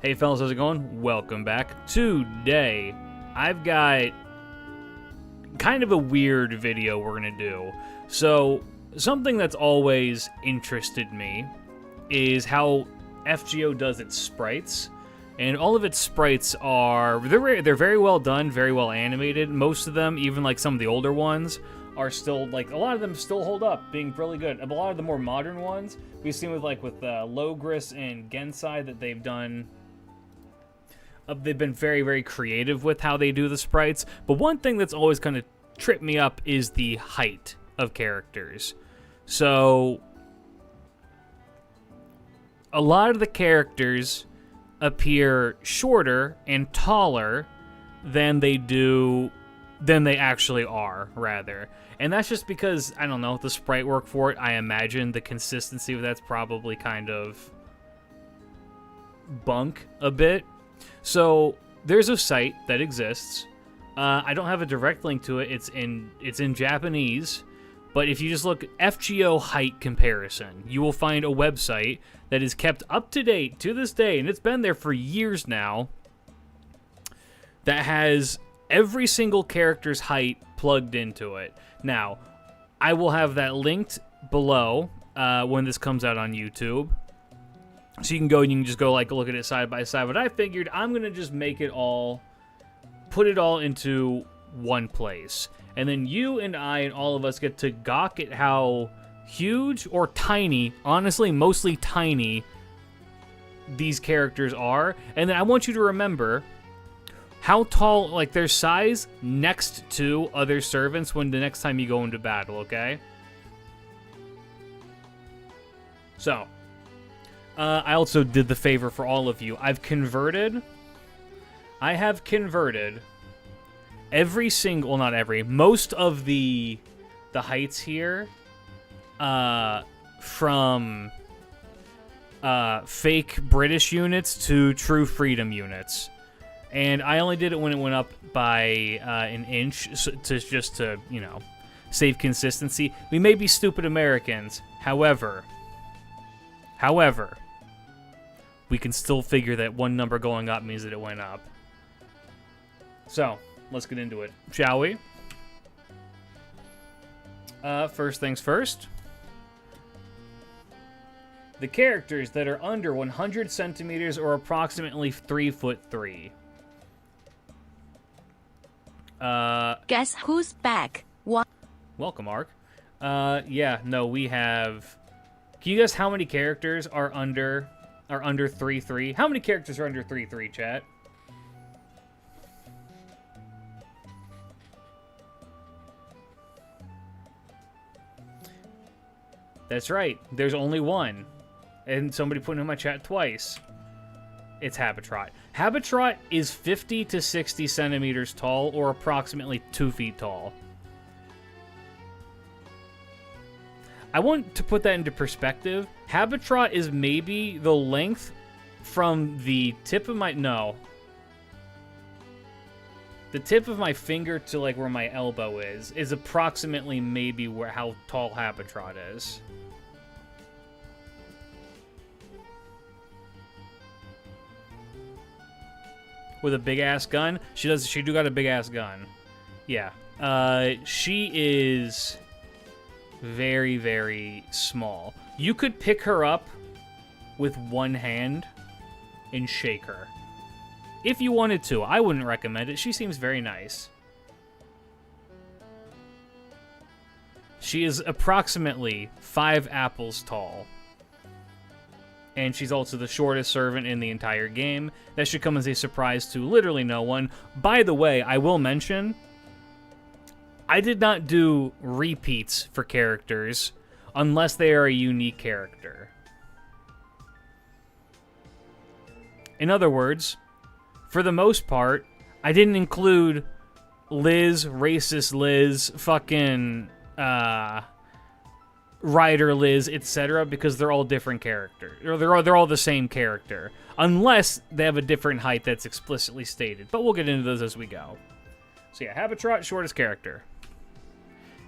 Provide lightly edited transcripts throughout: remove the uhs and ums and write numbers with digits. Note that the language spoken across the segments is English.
Hey fellas, how's it going? Welcome back. Today, I've got kind of a weird video we're gonna do. So, something that's always interested me is how FGO does its sprites. And all of its sprites are, they're very well done, very well animated. Most of them, even like some of the older ones, are still, like, a lot of them still hold up, being really good. A lot of the more modern ones, we've seen with Logris and Gensai that they've done. They've been very, very creative with how they do the sprites. But one thing that's always kind of tripped me up is the height of characters. So, a lot of the characters appear shorter and taller than they actually are, rather. And that's just because, I don't know, the sprite work for it. I imagine the consistency of that's probably kind of bunk a bit. So there's a site that exists. I don't have a direct link to it. It's in Japanese. But if you just look FGO height comparison, you will find a website that is kept up to date to this day, and it's been there for years now, that has every single character's height plugged into it. Now, I will have that linked below when this comes out on YouTube. So you can go and you can just go like look at it side by side. But I figured I'm going to just make it all, put it all into one place. And then you and I and all of us get to gawk at how huge or tiny, honestly, mostly tiny, these characters are. And then I want you to remember how tall, like their size next to other servants when the next time you go into battle, okay? So, I also did the favor for all of you. I have converted every single, well, not every, most of the heights here from fake British units to true freedom units. And I only did it when it went up by an inch to, you know, save consistency. We may be stupid Americans, however, we can still figure that one number going up means that it went up. So, let's get into it, shall we? First things first. The characters that are under 100 centimeters or approximately 3'3". Guess who's back? What? Welcome, Mark. Yeah, no, we have. Can you guess how many characters are under 3'3"? How many characters are under 3'3", chat? That's right. There's only one. And somebody put it in my chat twice. It's Habitrot. Habitrot is 50 to 60 centimeters tall, or approximately 2 feet tall. I want to put that into perspective. Habitrot is maybe the length from the tip of my... No. The tip of my finger to, like, where my elbow is approximately maybe how tall Habitrot is. With a big-ass gun? She do got a big-ass gun. Yeah. She is very, very small. You could pick her up with one hand and shake her. If you wanted to. I wouldn't recommend it. She seems very nice. She is approximately 5 apples tall. And she's also the shortest servant in the entire game. That should come as a surprise to literally no one. By the way, I will mention, I did not do repeats for characters unless they are a unique character. In other words, for the most part, I didn't include Liz, racist Liz, fucking Ryder Liz, etc., because they're all different characters. Or they're all the same character. Unless they have a different height that's explicitly stated. But we'll get into those as we go. So yeah, Habitrot, shortest character.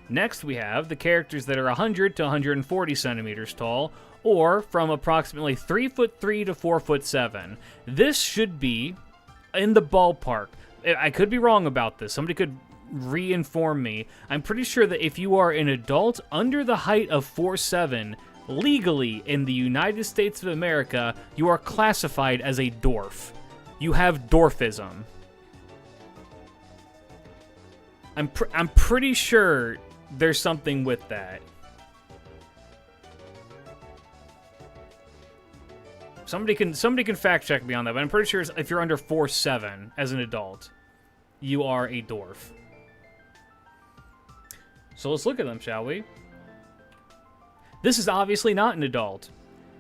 Next we have the characters that are 100 to 140 centimeters tall, or from approximately 3'3" to 4'7". This should be in the ballpark. I could be wrong about this. Somebody could re-inform me. I'm pretty sure that if you are an adult under the height of 4'7", legally in the United States of America, you are classified as a dwarf. You have dwarfism. I'm pretty sure there's something with that. Somebody can fact check me on that, but I'm pretty sure if you're under 4'7" as an adult, you are a dwarf. So let's look at them, shall we? This is obviously not an adult.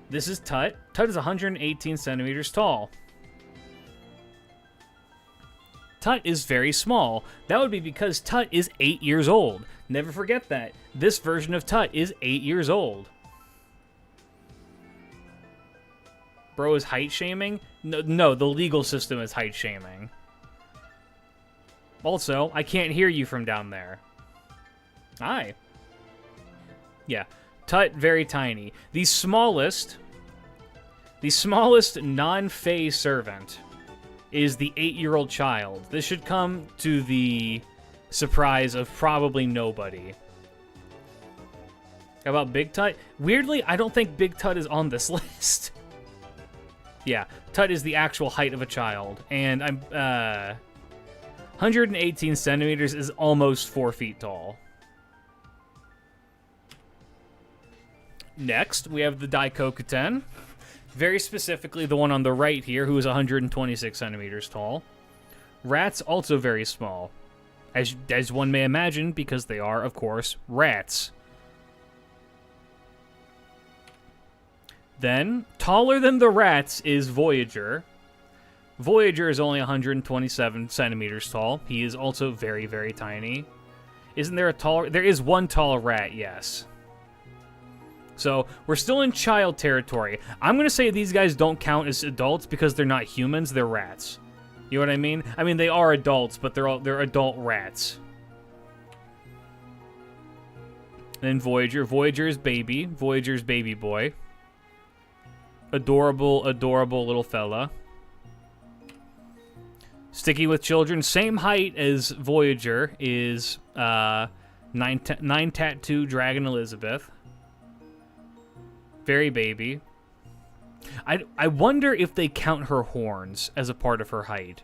This is Tut. Tut is 118 centimeters tall. Tut is very small. That would be because Tut is 8 years old. Never forget that. This version of Tut is 8 years old. Bro is height shaming? No, the legal system is height shaming. Also, I can't hear you from down there. Hi. Yeah, Tut, very tiny. The smallest non-Fey servant is the 8-year-old child. This should come to the surprise of probably nobody. How about Big Tut? Weirdly, I don't think Big Tut is on this list. Yeah, Tut is the actual height of a child, and I'm 118 centimeters is almost 4 feet tall. Next, we have the Daikokuten. Very specifically, the one on the right here, who is 126 centimeters tall. Rats, also very small. As one may imagine, because they are, of course, rats. Then, taller than the rats is Voyager. Voyager is only 127 centimeters tall. He is also very, very tiny. Isn't there a taller... There is one tall rat, yes. So, we're still in child territory. I'm going to say these guys don't count as adults because they're not humans, they're rats. You know what I mean? I mean, they are adults, but they're adult rats. Then Voyager. Voyager's baby. Voyager's baby boy. Adorable, adorable little fella. Sticking with children, same height as Voyager is Nine Tattoo Dragon Elizabeth. Very baby. I wonder if they count her horns as a part of her height.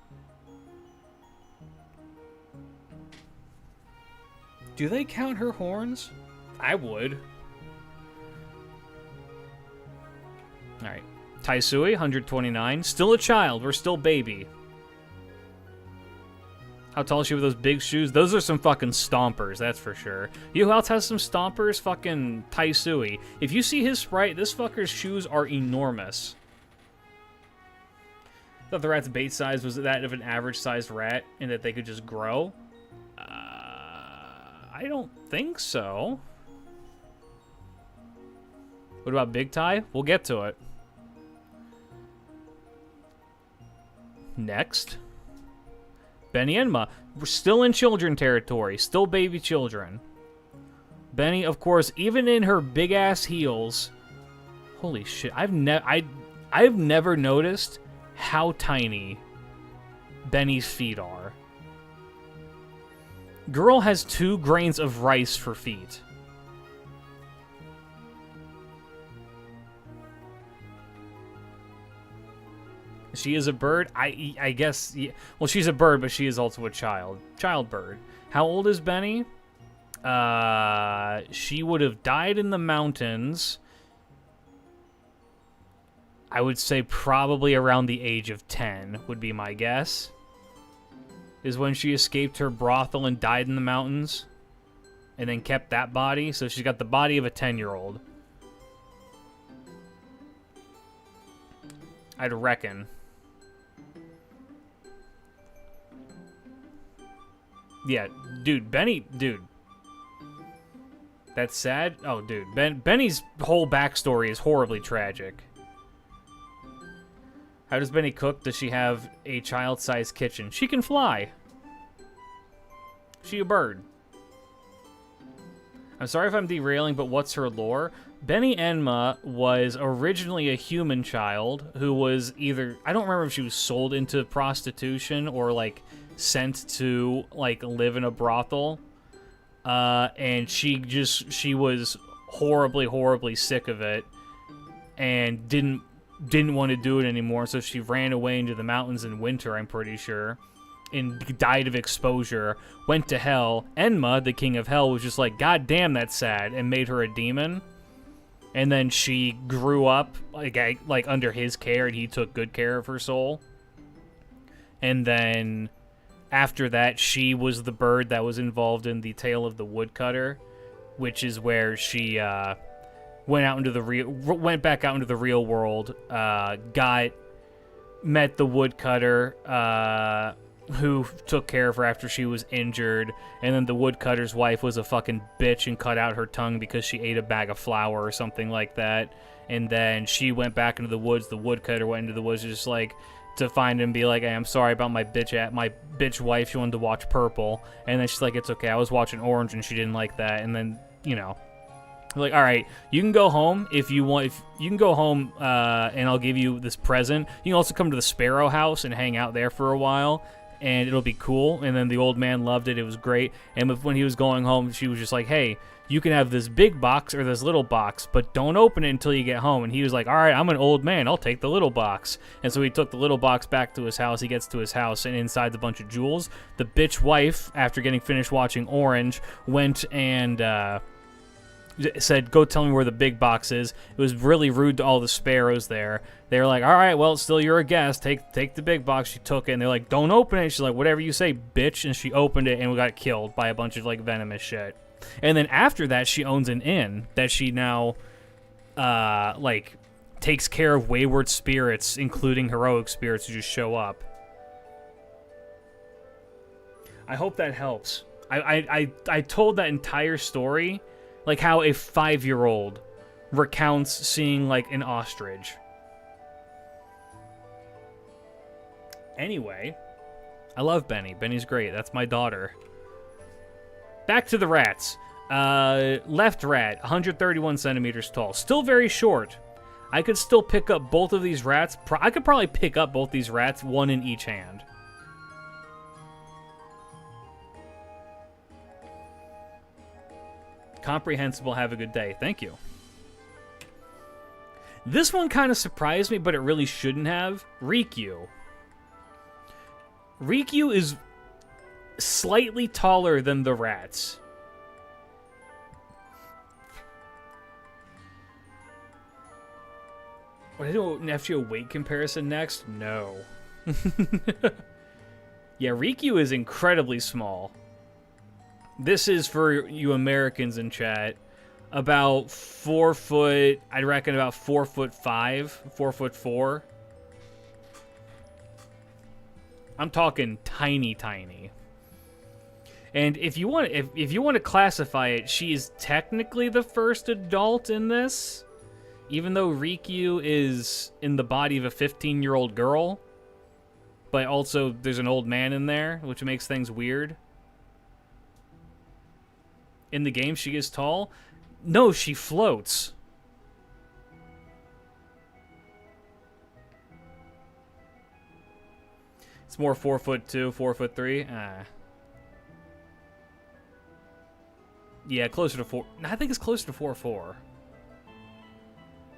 Do they count her horns? I would. Alright. Taisui, 129. Still a child. We're still baby. How tall is she with those big shoes? Those are some fucking stompers, that's for sure. You know who else has some stompers? Fucking Taisui. If you see his sprite, this fucker's shoes are enormous. I thought the rat's bait size was that of an average-sized rat and that they could just grow. I don't think so. What about Big Tai? We'll get to it. Next. Benny Enma. We're still in children territory. Still baby children. Benny, of course, even in her big-ass heels... Holy shit. I've never noticed how tiny Benny's feet are. Girl has 2 grains of rice for feet. She is a bird? I guess... Yeah. Well, she's a bird, but she is also a child. Child bird. How old is Benny? She would have died in the mountains. I would say probably around the age of 10 would be my guess. Is when she escaped her brothel and died in the mountains. And then kept that body. So she's got the body of a 10-year-old. I'd reckon. Yeah, dude, Benny, dude. That's sad? Oh, dude, Benny's whole backstory is horribly tragic. How does Benny cook? Does she have a child-sized kitchen? She can fly. She a bird. I'm sorry if I'm derailing, but what's her lore? Benny Enma was originally a human child who was either, I don't remember if she was sold into prostitution or like sent to like live in a brothel. And she was horribly sick of it and didn't want to do it anymore. So she ran away into the mountains in winter, I'm pretty sure, and died of exposure, went to hell. Enma, the king of hell, was just like, God damn, that's sad, and made her a demon. And then she grew up like under his care, and he took good care of her soul. And then after that, she was the bird that was involved in the Tale of the Woodcutter, which is where she went back out into the real world, met the woodcutter, who took care of her after she was injured, and then the woodcutter's wife was a fucking bitch and cut out her tongue because she ate a bag of flour or something like that. And then she went back into the woods. The woodcutter went into the woods just like to find him and be like, hey, I'm sorry about my bitch wife. She wanted to watch Purple, and then she's like, it's okay, I was watching Orange and she didn't like that. And then, you know, like, all right, you can go home if you want. If you can go home, and I'll give you this present. You can also come to the Sparrow House and hang out there for a while, and it'll be cool. And then the old man loved it. It was great. And when he was going home, she was just like, hey, you can have this big box or this little box, but don't open it until you get home. And he was like, all right, I'm an old man. I'll take the little box. And so he took the little box back to his house. He gets to his house, and inside's a bunch of jewels. The bitch wife, after getting finished watching Orange, went and said, go tell me where the big box is. It was really rude to all the sparrows there. They were like, all right, well, still you're a guest. Take the big box. She took it, and they're like, don't open it. She's like, whatever you say, bitch. And she opened it, and we got killed by a bunch of, like, venomous shit. And then after that, she owns an inn that she now, like, takes care of wayward spirits, including heroic spirits who just show up. I hope that helps. I told that entire story like how a 5-year-old recounts seeing, like, an ostrich. Anyway, I love Benny. Benny's great. That's my daughter. Back to the rats. Left rat, 131 centimeters tall. Still very short. I could still pick up both of these rats. I could probably pick up both these rats, one in each hand. Comprehensible, have a good day. Thank you. This one kind of surprised me, but it really shouldn't have. Rikyu. Rikyu is slightly taller than the rats. Would I do an FGO weight comparison next? No. Yeah, Rikyu is incredibly small. This is for you Americans in chat. About 4 foot, I'd reckon about 4'5", 4'4". I'm talking tiny. And if you want to classify it, she is technically the first adult in this, even though Rikyu is in the body of a 15-year-old girl. But also there's an old man in there, which makes things weird. In the game, she is tall. No, she floats. It's more 4'2", 4'3". Yeah, closer to 4. I think it's closer to 4'4".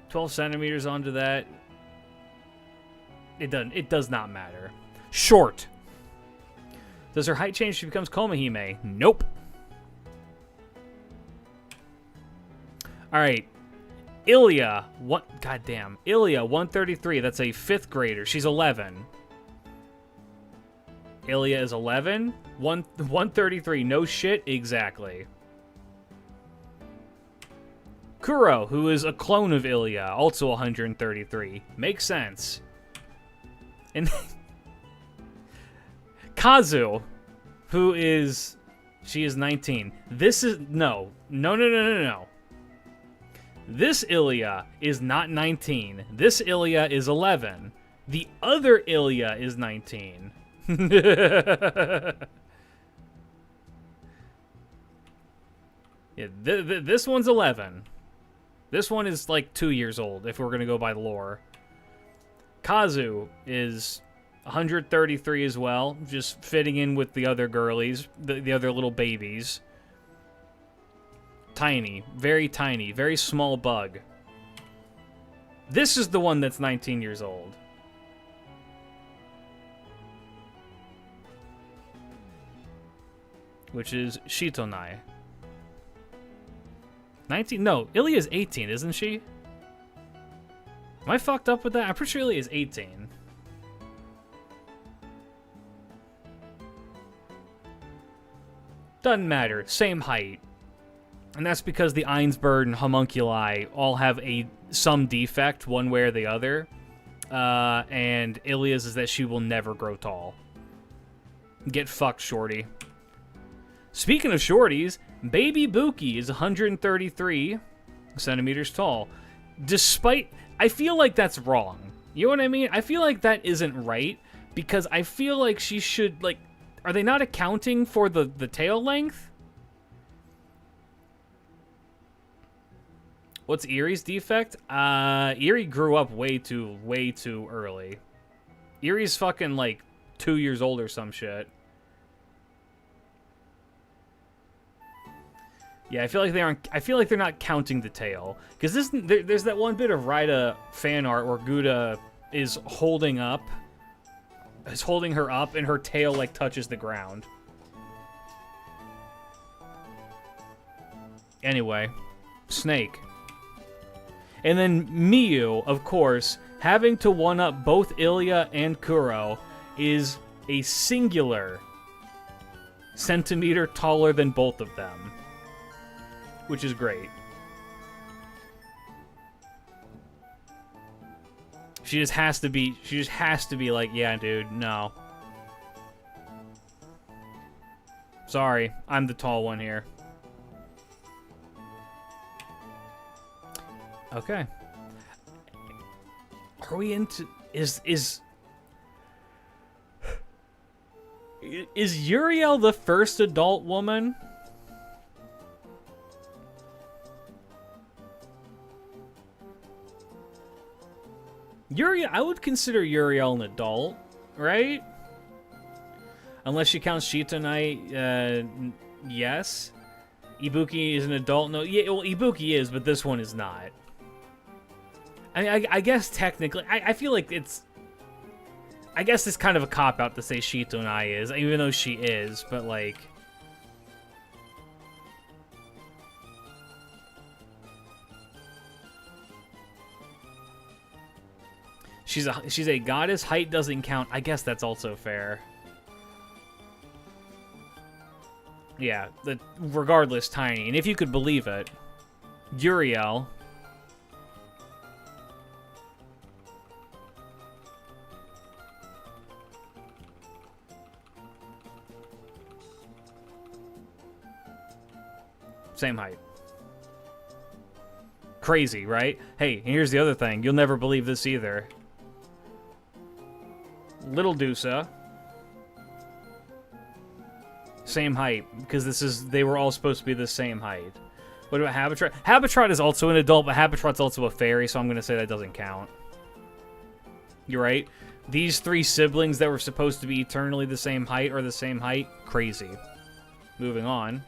12 centimeters onto that. It does not matter. Short. Does her height change if she becomes Komahime? Nope. All right, Ilya, Ilya, 133. That's a 5th grader. She's 11. Ilya is 11. 133. No shit, exactly. Kuro, who is a clone of Ilya, also 133. Makes sense. And Kazu, she is 19. This is no. This Ilya is not 19. This Ilya is 11. The other Ilya is 19. Yeah, this one's 11. This one is like 2 years old, if we're going to go by the lore. Kazu is 133 as well, just fitting in with the other girlies, the other little babies. Tiny, very small bug. This is the one that's 19 years old. Which is Shitonai. 19? No, Ilya's 18, isn't she? Am I fucked up with that? I'm pretty sure Ilya's 18. Doesn't matter. Same height. And that's because the Einsberg and homunculi all have some defect, one way or the other. And Ilya's is that she will never grow tall. Get fucked, shorty. Speaking of shorties, Baby Buki is 133 centimeters tall. Despite... I feel like that's wrong. You know what I mean? I feel like that isn't right, because I feel like she should, like... Are they not accounting for the tail length? What's Erie's defect? Erie grew up way too early. Erie's fucking, like, 2 years old or some shit. Yeah, I feel like they aren't. I feel like they're not counting the tail, because there's that one bit of Raida fan art where Gouda is holding her up, and her tail like touches the ground. Anyway, Snake, and then Miyu, of course, having to one up both Ilya and Kuro, is a singular centimeter taller than both of them. Which is great. She just has to be like, yeah, dude, no. Sorry, I'm the tall one here. Okay. Are we into... Is Uriel the first adult woman? I would consider Uriel an adult, right? Unless she counts Shitonai, yes. Ibuki is an adult. No, yeah, well, Ibuki is, but this one is not. I guess technically, I feel like it's... I guess it's kind of a cop-out to say Shitonai is, even though she is, but like... She's a goddess. Height doesn't count. I guess that's also fair. Yeah, regardless, tiny. And if you could believe it, Uriel. Same height. Crazy, right? Hey, here's the other thing. You'll never believe this either. Little Dusa. Same height, because they were all supposed to be the same height. What about Habitrot? Habitrot is also an adult, but Habitrot's also a fairy, so I'm going to say that doesn't count. You're right. These three siblings that were supposed to be eternally the same height are the same height. Crazy. Moving on.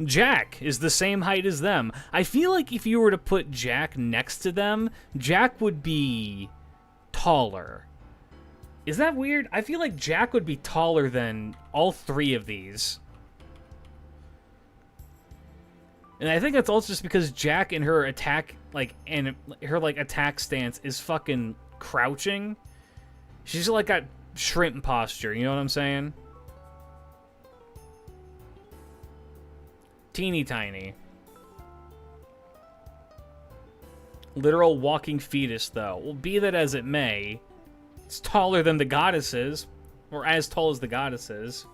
Jack is the same height as them. I feel like if you were to put Jack next to them, Jack would be taller. Is that weird? I feel like Jack would be taller than all three of these. And I think that's also just because Jack in her attack, attack stance is fucking crouching. She's like got shrimp posture, you know what I'm saying? Teeny tiny. Literal walking fetus, though. Well, be that as it may, it's taller than the goddesses, or as tall as the goddesses.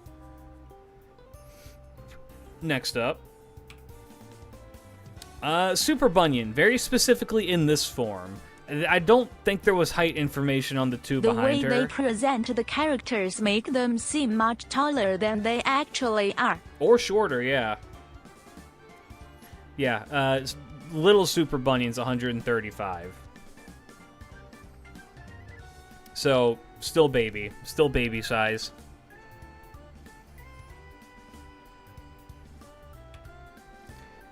Next up. Super Bunyan, very specifically in this form. I don't think there was height information on the two behind her. The way they present the characters make them seem much taller than they actually are. Or shorter, yeah. Yeah, little Super Bunyan's 135. So, still baby size.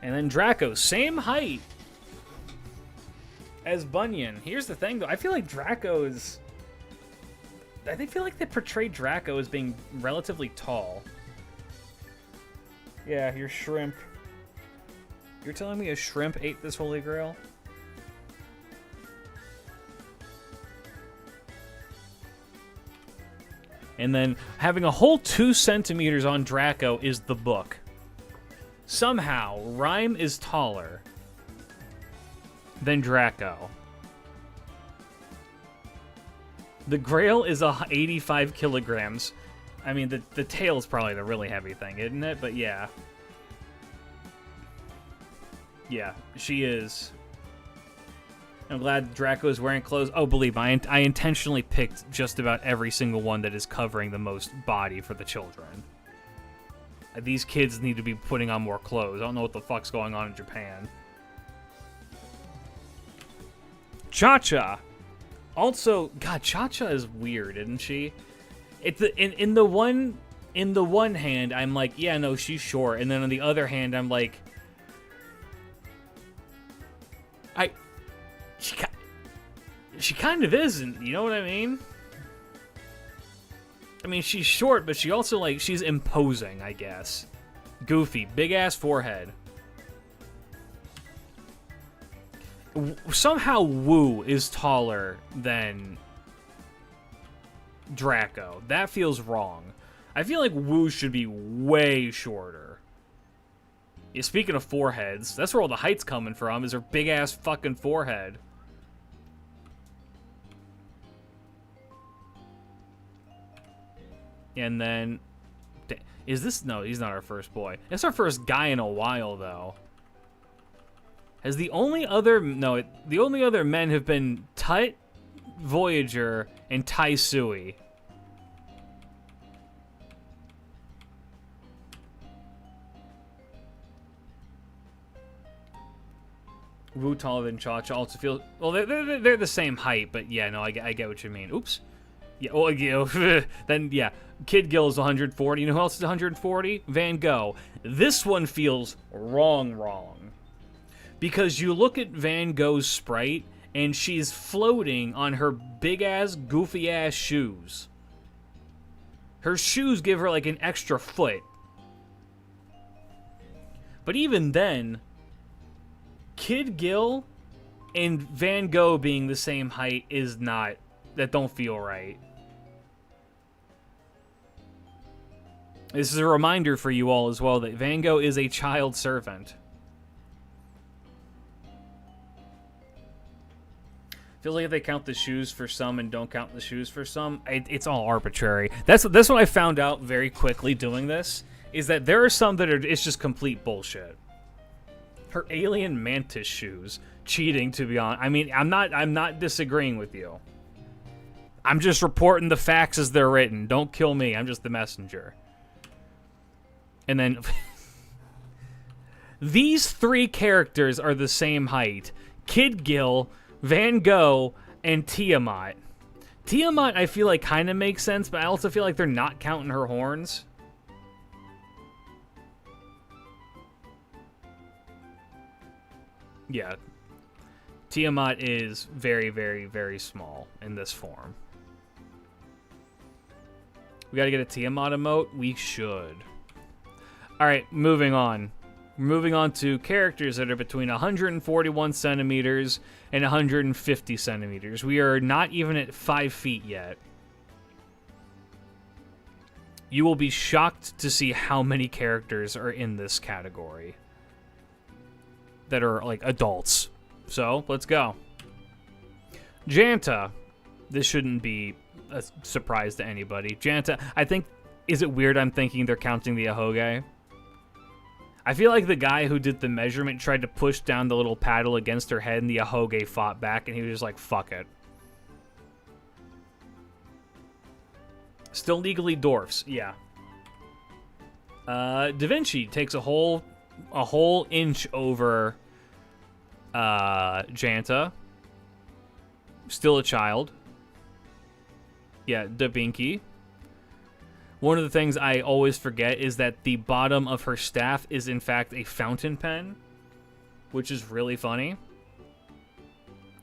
And then Draco, same height as Bunyan. Here's the thing, though. I feel like I feel like they portrayed Draco as being relatively tall. Yeah, your shrimp. You're telling me a shrimp ate this Holy Grail? And then having a whole 2 centimeters on Draco is the book. Somehow, Rhyme is taller than Draco. The Grail is 85 kilograms. I mean, the tail is probably the really heavy thing, isn't it? But yeah. Yeah, she is. I'm glad Draco is wearing clothes. Oh, believe me, I intentionally picked just about every single one that is covering the most body for the children. These kids need to be putting on more clothes. I don't know what the fuck's going on in Japan. Cha-Cha. Also, God, Cha-Cha is weird, isn't she? In the one hand, I'm like, yeah, no, she's short, and then on the other hand, I'm like, she kind of isn't. You know what I mean? I mean, she's short, but she also, like, she's imposing, I guess. Goofy, big ass forehead. Somehow Wu is taller than Draco. That feels wrong. I feel like Wu should be way shorter. Yeah, speaking of foreheads, that's where all the height's coming from, is her big ass fucking forehead. And then, is this, no, he's not our first boy. It's our first guy in a while, though. Has the only other, no, the only other men have been Tut, Voyager, and Tai Sui. Wu taller than Cha-Cha also feels, well, they're the same height, but yeah, no, I get what you mean. Oops. Yeah, well, yeah, then, yeah, Kid Gill is 140. You know who else is 140? Van Gogh. This one feels wrong. Because you look at Van Gogh's sprite, and she's floating on her big-ass, goofy-ass shoes. Her shoes give her, like, an extra foot. But even then, Kid Gill and Van Gogh being the same height is not, that don't feel right. This is a reminder for you all as well that Van Gogh is a child servant. Feels like if they count the shoes for some and don't count the shoes for some, it's all arbitrary. That's what I found out very quickly doing this, is that there are some that it's just complete bullshit. Her alien mantis shoes, cheating, to be honest. I mean, I'm not disagreeing with you. I'm just reporting the facts as they're written. Don't kill me. I'm just the messenger. And then these 3 characters are the same height. Kid Gill, Van Gogh, and Tiamat. Tiamat, I feel like, kind of makes sense, but I also feel like they're not counting her horns. Yeah. Tiamat is very, very, very small in this form. We gotta get a Tiamat emote? We should. Alright, moving on. Moving on to characters that are between 141 centimeters and 150 centimeters. We are not even at 5 feet yet. You will be shocked to see how many characters are in this category that are, like, adults. So, let's go. Janta. This shouldn't be a surprise to anybody. Janta, I think, is it weird I'm thinking they're counting the Ahoge? I feel like the guy who did the measurement tried to push down the little paddle against her head, and the Ahoge fought back, and he was just like, fuck it. Still legally dwarfs, yeah. Da Vinci takes a whole inch over Janta. Still a child. Yeah, Da Vinci. One of the things I always forget is that the bottom of her staff is in fact a fountain pen, which is really funny.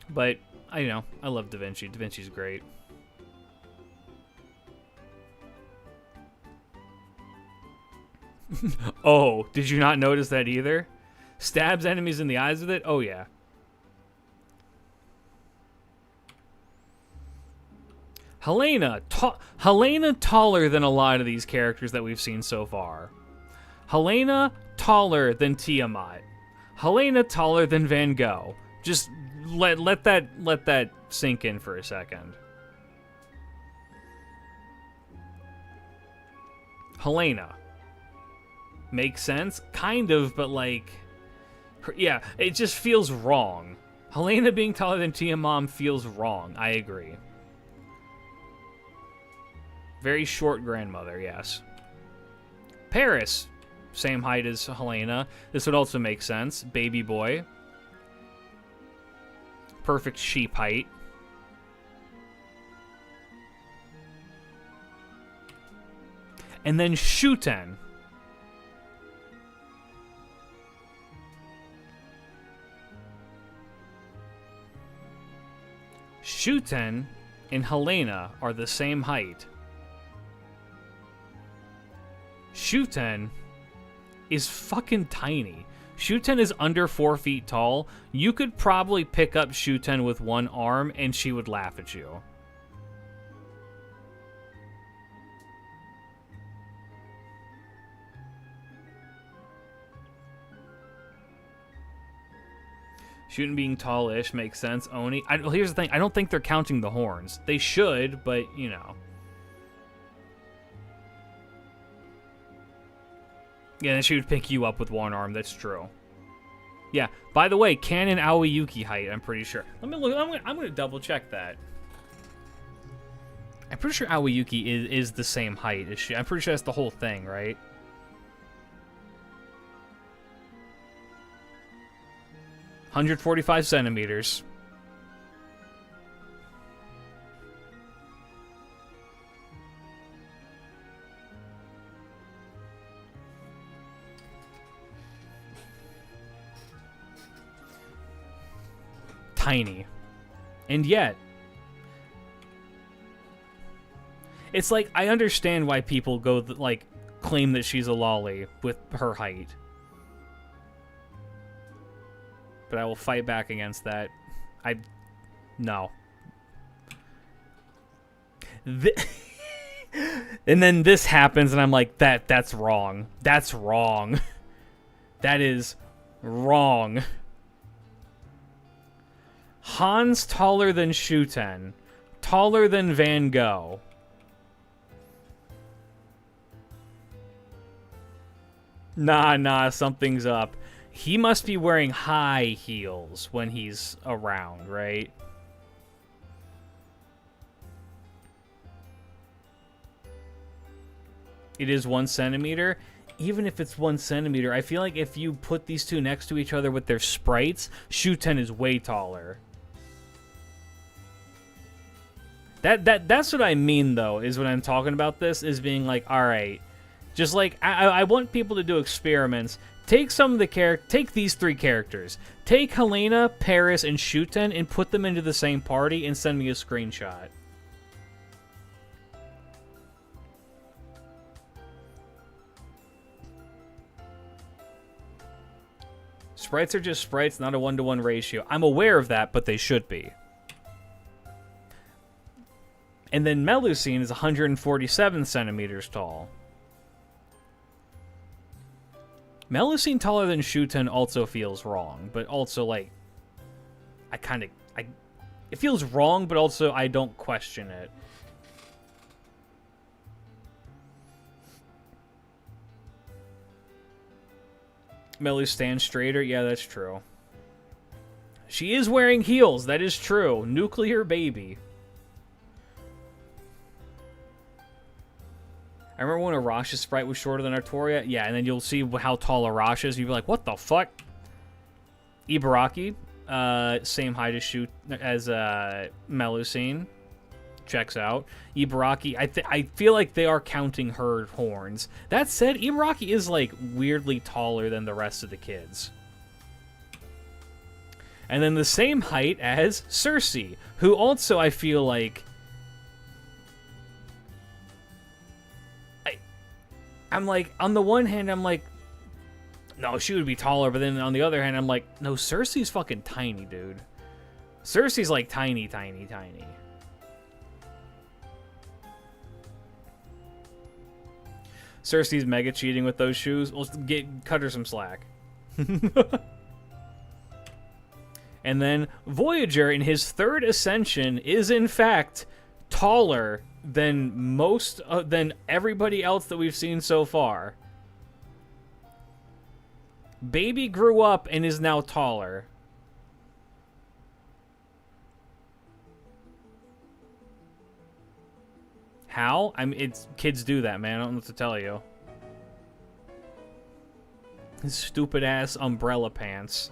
But, I love Da Vinci. Da Vinci's great. Oh, did you not notice that either? Stabs enemies in the eyes with it? Oh, yeah. Helena taller than a lot of these characters that we've seen so far. Helena taller than Tiamat. Helena taller than Van Gogh. Just let that sink in for a second. Helena. Makes sense? Kind of, but like... yeah, it just feels wrong. Helena being taller than Tiamat feels wrong. I agree. Very short grandmother, yes. Paris. Same height as Helena. This would also make sense. Baby boy. Perfect sheep height. And then Shuten. Shuten and Helena are the same height. Shuten is fucking tiny. Shuten is under 4 feet tall. You could probably pick up Shuten with one arm and she would laugh at you. Shuten being tallish makes sense. Oni. Well, here's the thing. I don't think they're counting the horns. They should, but, Yeah, then she would pick you up with one arm. That's true. Yeah. By the way, canon Aoyuki height, I'm pretty sure. Let me look. I'm gonna double check that. I'm pretty sure Aoyuki is the same height as she. I'm pretty sure that's the whole thing, right? "145 centimeters. Tiny. And yet, it's like, I understand why people go, claim that she's a lolly with her height. But I will fight back against that. No. And then this happens, and I'm like, that's wrong. That's wrong. That is wrong. Hans taller than Shuten. Taller than Van Gogh. Nah, something's up. He must be wearing high heels when he's around, right? It is 1 centimeter. Even if it's 1 centimeter, I feel like if you put these two next to each other with their sprites, Shuten is way taller. That's what I mean, though, is when I'm talking about this, is being like, all right, just like, I want people to do experiments. Take take these 3 characters. Take Helena, Paris, and Shuten and put them into the same party and send me a screenshot. Sprites are just sprites, not a 1-to-1 ratio. I'm aware of that, but they should be. And then Melusine is 147 centimeters tall. Melusine taller than Shuten also feels wrong, but also, like, it feels wrong, but also I don't question it. Melu stands straighter. Yeah, that's true. She is wearing heels. That is true. Nuclear baby. I remember when Arash's sprite was shorter than Artoria. Yeah, and then you'll see how tall Arash is. You'll be like, what the fuck? Ibaraki. Same height as Melusine. Checks out. Ibaraki, I feel like they are counting her horns. That said, Ibaraki is like weirdly taller than the rest of the kids. And then the same height as Cersei, who also I feel like I'm like, on the one hand I'm like, no, she would be taller, but then on the other hand I'm like, no, Cersei's fucking tiny, dude. Cersei's like tiny. Cersei's mega cheating with those shoes. We'll cut her some slack. And then Voyager in his third ascension is in fact taller than than everybody else that we've seen so far. Baby grew up and is now taller. How? I mean, kids do that, man. I don't know what to tell you. His stupid ass umbrella pants.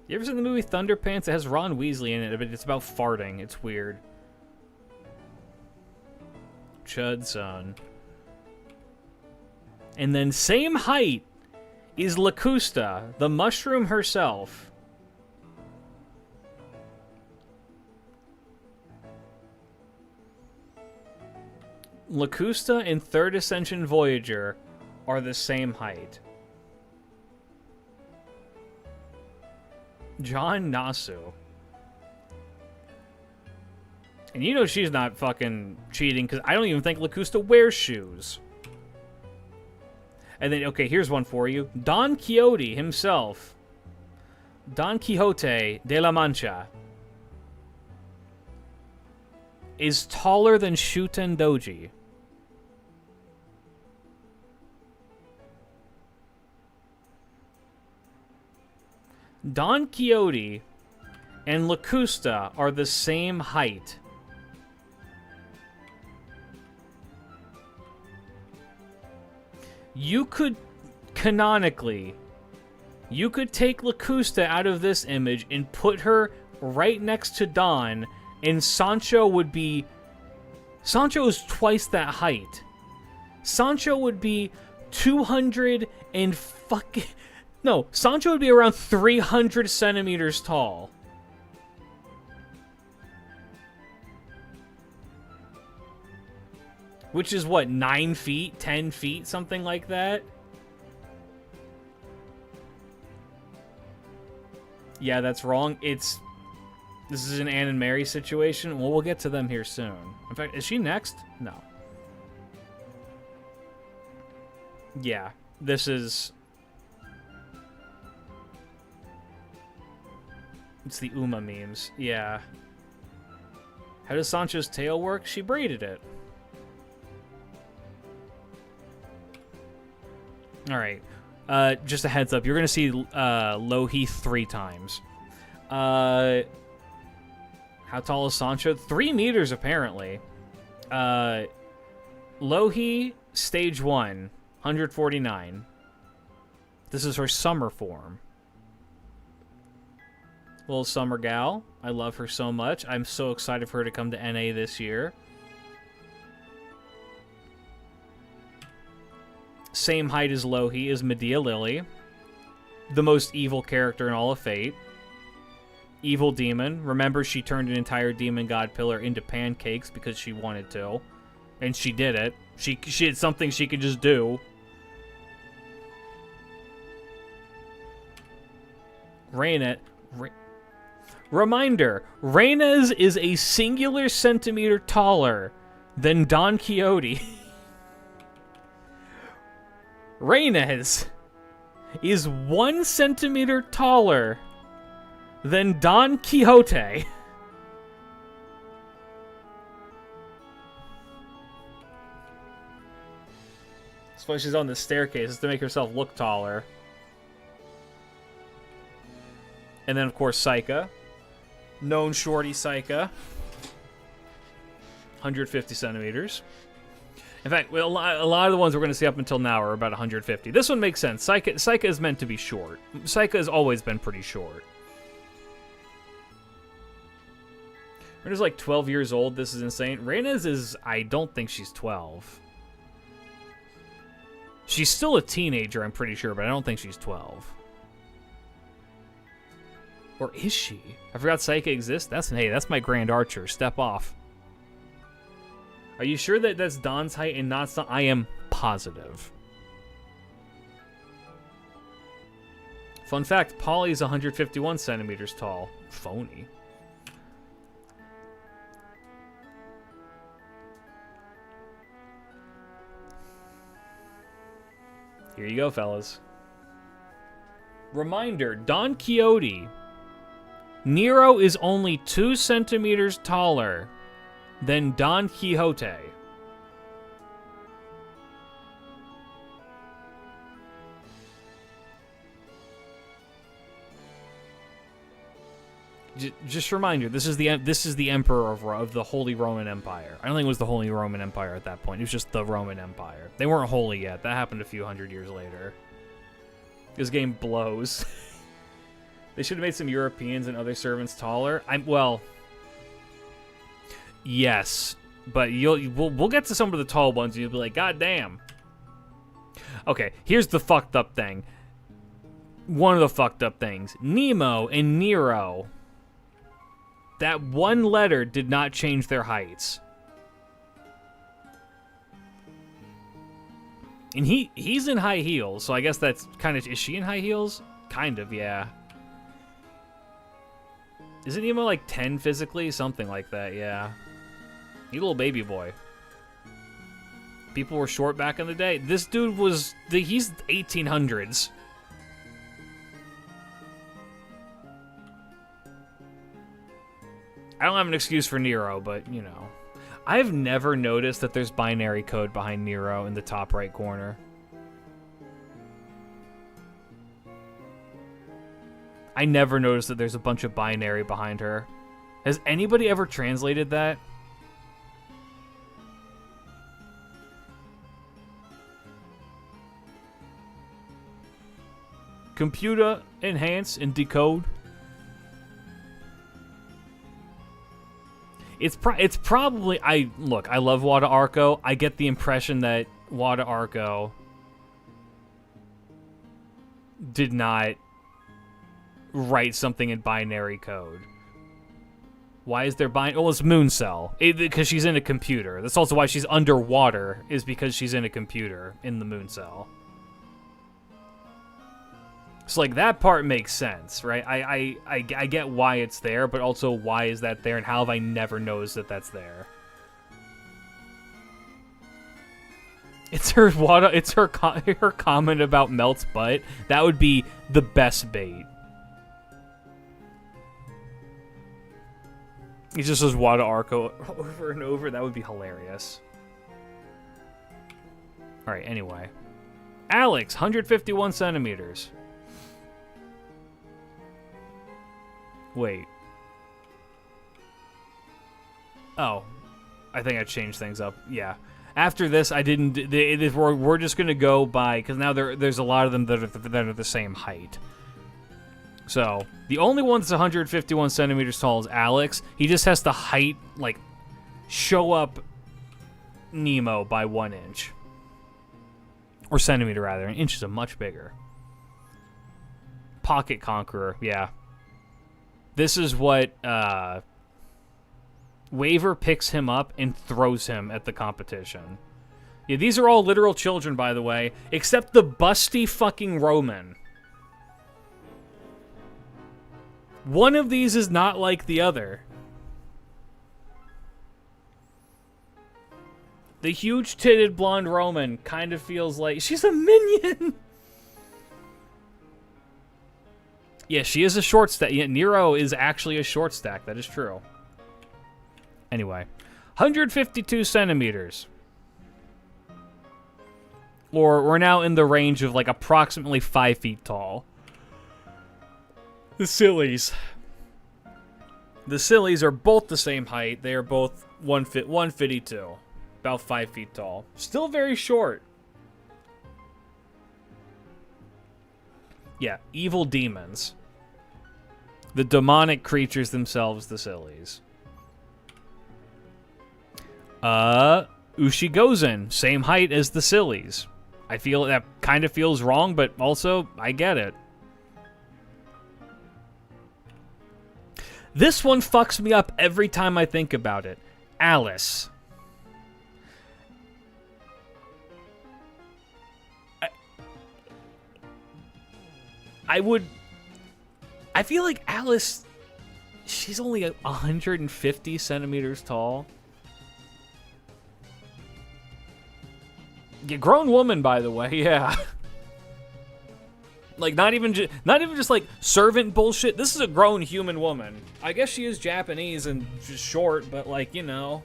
You ever seen the movie Thunderpants? It has Ron Weasley in it, but it's about farting. It's weird. Chud's son. And then same height is Locusta, the mushroom herself. Locusta and Third Ascension Voyager are the same height. John Nasu. And you know she's not fucking cheating, because I don't even think Locusta wears shoes. And then, okay, here's one for you. Don Quixote himself. Don Quixote de la Mancha is taller than Shuten Doji. Don Quixote and Locusta are the same height. You could, canonically, you could take Locusta out of this image and put her right next to Don, and Sancho is twice that height. Sancho would be 200 and fucking... No, Sancho would be around 300 centimeters tall. Which is what, 9 feet, 10 feet, something like that? Yeah, that's wrong. This is an Anne and Mary situation. Well, we'll get to them here soon. In fact, is she next? No. Yeah, this is... It's the Uma memes. Yeah. How does Sancho's tail work? She braided it. Alright. Just a heads up. You're going to see Lohi 3 times. How tall is Sancho? 3 meters, apparently. Lohi, stage 1, 149. This is her summer form. Little summer gal. I love her so much. I'm so excited for her to come to NA this year. Same height as Lohi is Medea Lily. The most evil character in all of Fate. Evil demon. Remember, she turned an entire demon god pillar into pancakes because she wanted to. And she did it. She had something she could just do. Reyna... Reminder, Reyna's is a singular centimeter taller than Don Quixote. Reyna's is 1 centimeter taller than Don Quixote. That's why she's on the staircase, to make herself look taller. And then, of course, Saika. Known shorty Saika. 150 centimeters. In fact, a lot of the ones we're going to see up until now are about 150. This one makes sense. Saika is meant to be short. Saika has always been pretty short. Reina's like 12 years old. This is insane. Reina's is... I don't think she's 12. She's still a teenager, I'm pretty sure, but I don't think she's 12. Or is she? I forgot Saika exists. Hey, that's my Grand Archer. Step off. Are you sure that that's Don's height and not... I am positive. Fun fact, Polly's 151 centimeters tall. Phony. Here you go, fellas. Reminder, Don Quixote. Nero is only 2 centimeters taller than Don Quixote. Just a reminder, this is the emperor of the Holy Roman Empire. I don't think it was the Holy Roman Empire at that point. It was just the Roman Empire. They weren't holy yet. That happened a few hundred years later. This game blows. They should have made some Europeans and other servants taller. Well, yes, but we'll get to some of the tall ones and you'll be like, God damn. Okay, here's the fucked up thing. One of the fucked up things. Nemo and Nero. That one letter did not change their heights. And he's in high heels, so I guess that's kind of... Is she in high heels? Kind of, yeah. Isn't Nemo like 10 physically? Something like that, yeah. You little baby boy. People were short back in the day. This dude was... He's 1800s. I don't have an excuse for Nero, but, you know. I've never noticed that there's binary code behind Nero in the top right corner. I never noticed that there's a bunch of binary behind her. Has anybody ever translated that? Computer, enhance, and decode. It's probably... Look, I love Wada Arco. I get the impression that Wada Arco did not write something in binary code. Why is there binary... Oh, it's Moon Cell. Because she's in a computer. That's also why she's underwater, is because she's in a computer in the Moon Cell. So, like, that part makes sense, right? I get why it's there, but also why is that there, and how have I never noticed that that's there? It's her her comment about Melt's butt. That would be the best bait. He just says Wada Arco over and over. That would be hilarious. All right, anyway. Alex, 151 centimeters. Wait. Oh. I think I changed things up. Yeah. After this, I didn't... We're just going to go by... Because now there's a lot of them that are the same height. So, the only one that's 151 centimeters tall is Alex. He just has to height, like, show up Nemo by 1 inch. Or centimeter, rather. An inch is a much bigger. Pocket Conqueror, yeah. This is what Waver picks him up and throws him at the competition. Yeah, these are all literal children, by the way, except the busty fucking Roman. One of these is not like the other. The huge-titted blonde Roman kind of feels like... She's a minion! Yeah, she is a short stack. Yeah, Nero is actually a short stack. That is true. Anyway. 152 centimeters. Or we're now in the range of like approximately 5 feet tall. The sillies. The sillies are both the same height. They are both 152. About 5 feet tall. Still very short. Yeah, evil demons. The demonic creatures themselves, the sillies. Ushigozen, same height as the sillies. I feel that kind of feels wrong, but also, I get it. This one fucks me up every time I think about it. Alice. I feel like Alice, she's only 150 centimeters tall. Yeah, grown woman, by the way, yeah. Like, not even just like servant bullshit. This is a grown human woman. I guess she is Japanese and just short, but like, you know.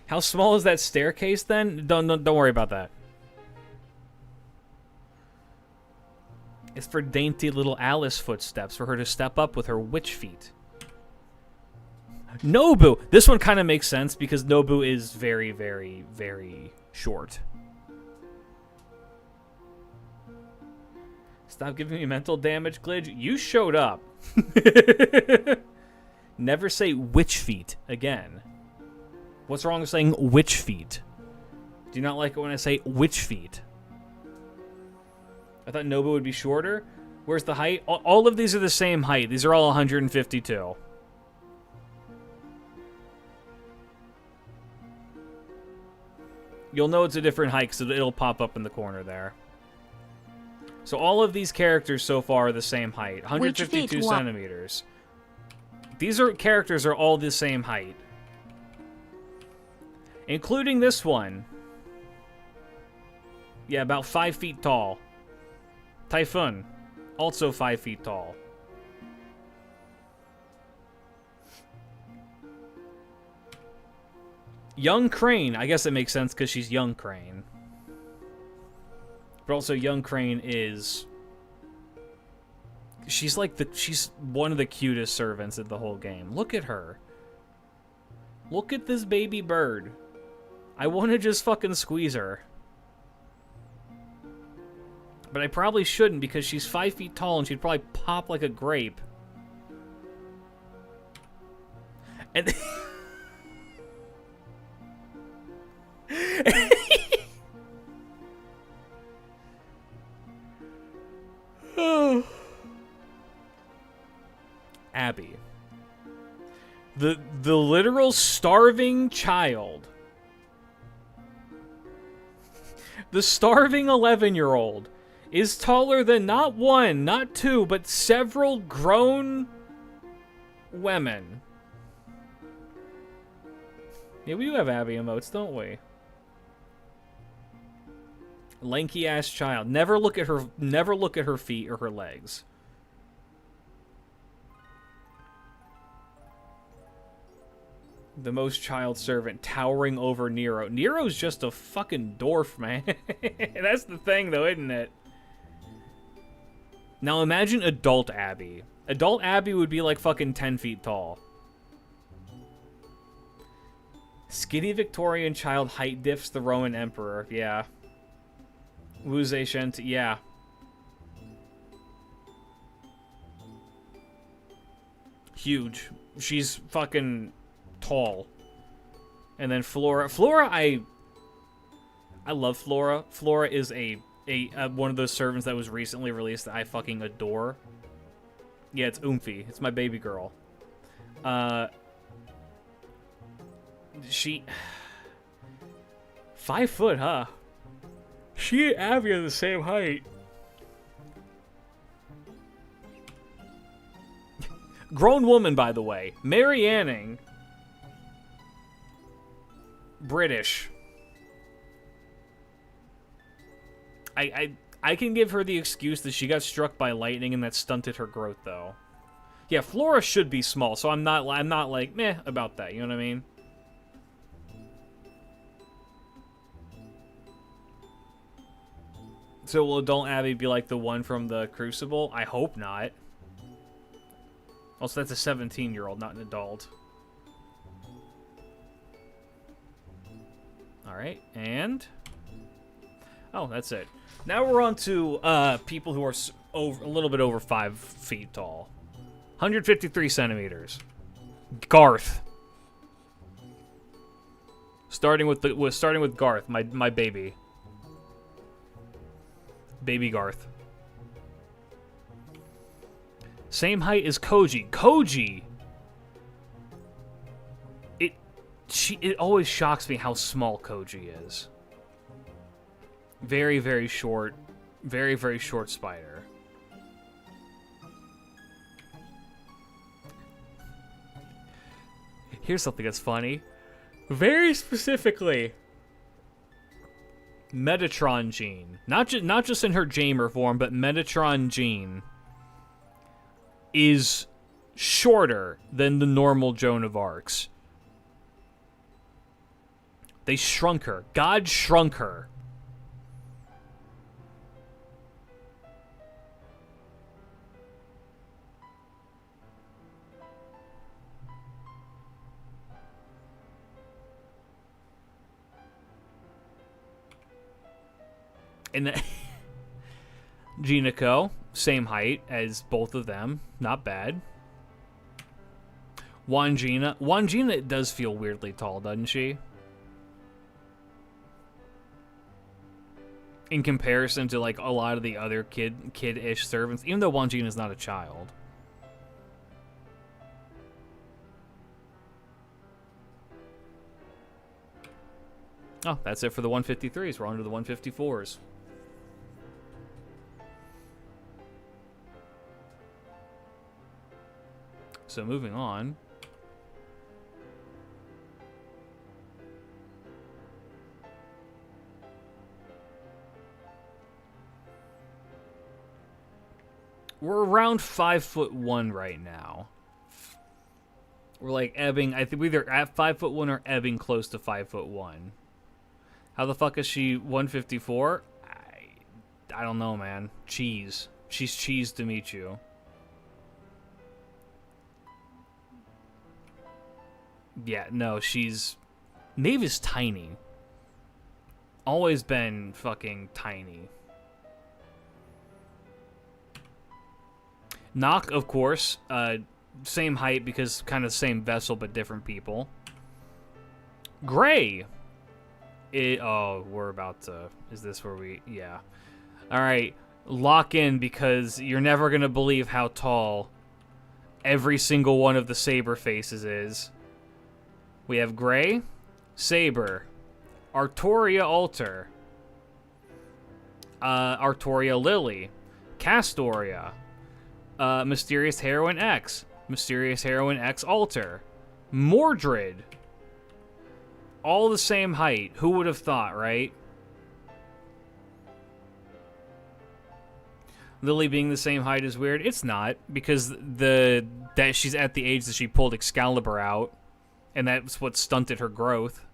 How small is that staircase then? Don't worry about that. It's for dainty little Alice footsteps, for her to step up with her witch feet. Nobu! This one kind of makes sense because Nobu is very, very, very short. Stop giving me mental damage, Klidge. You showed up. Never say witch feet again. What's wrong with saying witch feet? Do you not like it when I say witch feet? I thought Nobu would be shorter. Where's the height? All of these are the same height. These are all 152. You'll know it's a different height because it'll pop up in the corner there. So all of these characters so far are the same height. 152 centimeters. These characters are all the same height. Including this one. Yeah, about 5 feet tall. Typhoon, also 5 feet tall. Young Crane, I guess it makes sense because she's Young Crane. But also Young Crane is... She's one of the cutest servants in the whole game. Look at her. Look at this baby bird. I want to just fucking squeeze her. But I probably shouldn't because she's 5 feet tall and she'd probably pop like a grape. And Abby. The literal starving child. The starving 11-year-old is taller than not one, not two, but several grown women. Yeah, we do have Abby emotes, don't we? Lanky ass child. Never look at her feet or her legs. The most child servant towering over Nero. Nero's just a fucking dwarf, man. That's the thing, though, isn't it? Now imagine adult Abby. Adult Abby would be like fucking 10 feet tall. Skinny Victorian child height diffs the Roman emperor. Yeah. Wu Zetian, yeah. Huge. She's fucking tall. And then Flora. I love Flora. Flora is a one of those servants that was recently released that I fucking adore. Yeah, it's Oomphy. It's my baby girl. She 5 foot, huh? She and Abby are the same height. Grown woman, by the way. Mary Anning. British. I can give her the excuse that she got struck by lightning and that stunted her growth, though. Yeah, Flora should be small, so I'm not like meh about that. You know what I mean? So will adult Abby be like the one from the Crucible? I hope not. Also, that's a 17-year-old, not an adult. All right, and oh, that's it. Now we're on to people who are a little bit over 5 feet tall. 153 centimeters. Garth. Starting with Garth, my baby. Baby Garth. Same height as Koji. Koji. It always shocks me how small Koji is. Very, very short. Very, very short spider. Here's something that's funny. Very specifically, Metatron Jean. Not just in her Jamer form, but Metatron Jean is shorter than the normal Joan of Arc's. They shrunk her. God shrunk her. And then Jinako, same height as both of them. Not bad. Wangina does feel weirdly tall, doesn't she? In comparison to like a lot of the other kid-ish servants, even though Wangina is not a child. Oh, that's it for the 153s. We're on to the 154s. So moving on. We're around 5'1" right now. We're like ebbing. I think we're either at 5'1" or ebbing close to 5'1". How the fuck is she 154? I don't know, man. Cheese. She's cheese to meet you. Yeah, no, she's... Maeve is tiny. Always been fucking tiny. Nock, of course. Same height because kind of same vessel but different people. Gray. Oh, we're about to... Is this where we... Yeah. Alright. Lock in because you're never going to believe how tall every single one of the Saber faces is. We have Gray, Saber, Artoria Alter, Artoria Lily, Castoria, Mysterious Heroine X, Mysterious Heroine X Alter, Mordred. All the same height. Who would have thought, right? Lily being the same height is weird. It's not, because that she's at the age that she pulled Excalibur out. And that's what stunted her growth.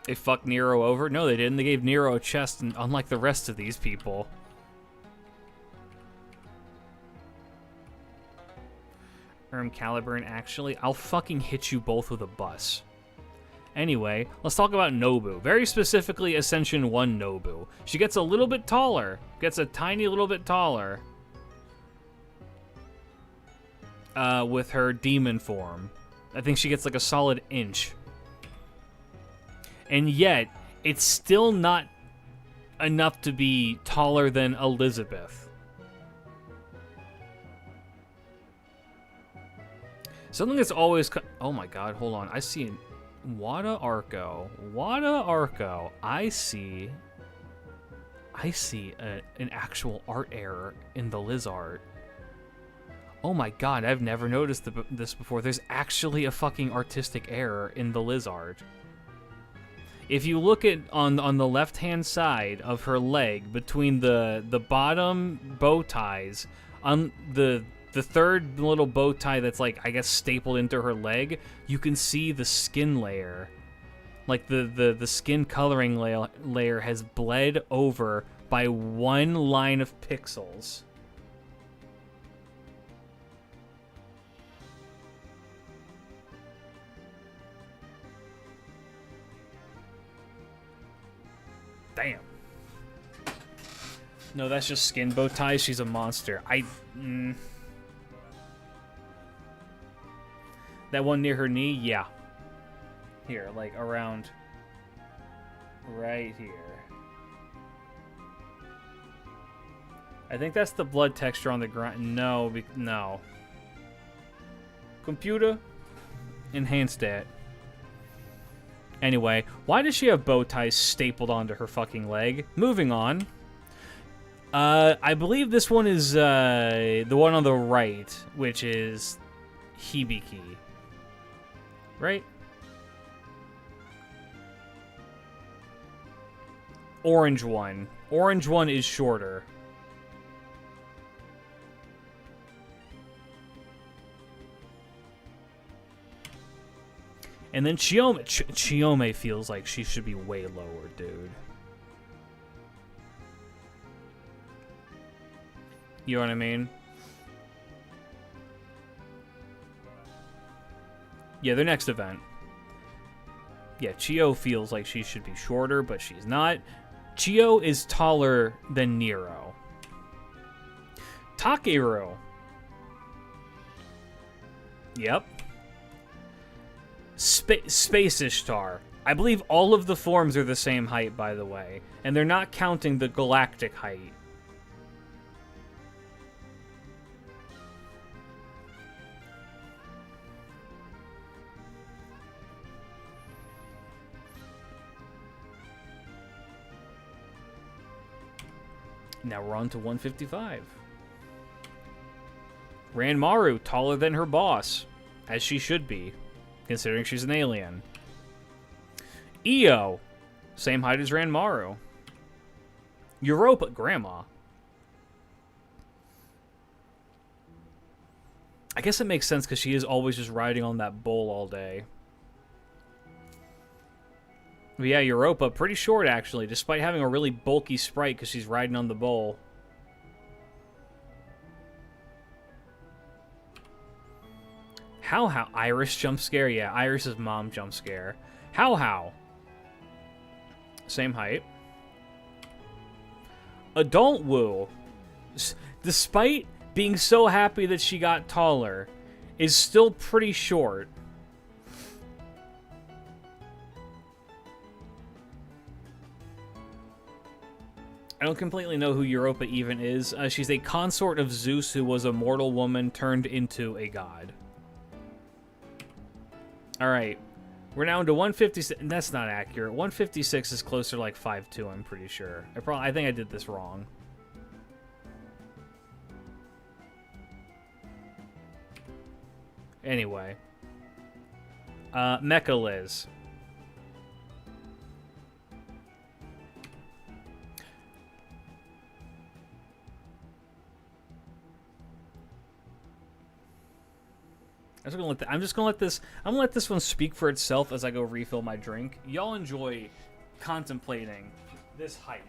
They fucked Nero over? No, they didn't. They gave Nero a chest, and unlike the rest of these people. Caliburn, actually, I'll fucking hit you both with a bus. Anyway, let's talk about Nobu. Very specifically, Ascension 1 Nobu. She gets a little bit taller. Gets a tiny little bit taller. With her demon form. I think she gets like a solid inch. And yet, it's still not enough to be taller than Elizabeth. Something that's always... Oh my god, hold on. I see Wada Arco. Wada Arco. I see an actual art error in the Liz art. Oh my god, I've never noticed this before. There's actually a fucking artistic error in the Liz art. If you look at on the left-hand side of her leg, between the bottom bow ties, on the third little bow tie that's like, I guess, stapled into her leg, you can see the skin layer. Like the skin coloring layer has bled over by one line of pixels. Damn. No, that's just skin bow ties. She's a monster. That one near her knee? Yeah. Here, like around... right here. I think that's the blood texture on the ground. No, no. Computer, enhance that. Anyway, why does she have bow ties stapled onto her fucking leg? Moving on. I believe this one is the one on the right, which is Hibiki. Right? Orange one. Orange one is shorter. And then Chiome feels like she should be way lower, dude. You know what I mean? Yeah, their next event. Yeah, Chio feels like she should be shorter, but she's not. Chio is taller than Nero. Takeru. Yep. Space Ishtar. I believe all of the forms are the same height, by the way. And they're not counting the galactic height. Now we're on to 155. Ranmaru, taller than her boss. As she should be, considering she's an alien. Io, same height as Ranmaru. Europa, grandma. I guess it makes sense because she is always just riding on that bull all day. But yeah, Europa, pretty short actually, despite having a really bulky sprite because she's riding on the bull. How? Iris jump scare? Yeah, Iris's mom jump scare. How? Same height. Adult Wu, despite being so happy that she got taller, is still pretty short. I don't completely know who Europa even is. She's a consort of Zeus who was a mortal woman turned into a god. Alright. We're now into 156. That's not accurate. 156 is closer to like 5'2", I'm pretty sure. I think I did this wrong. Anyway. Mecha Liz. I'm gonna let this one speak for itself as I go refill my drink. Y'all enjoy contemplating this height.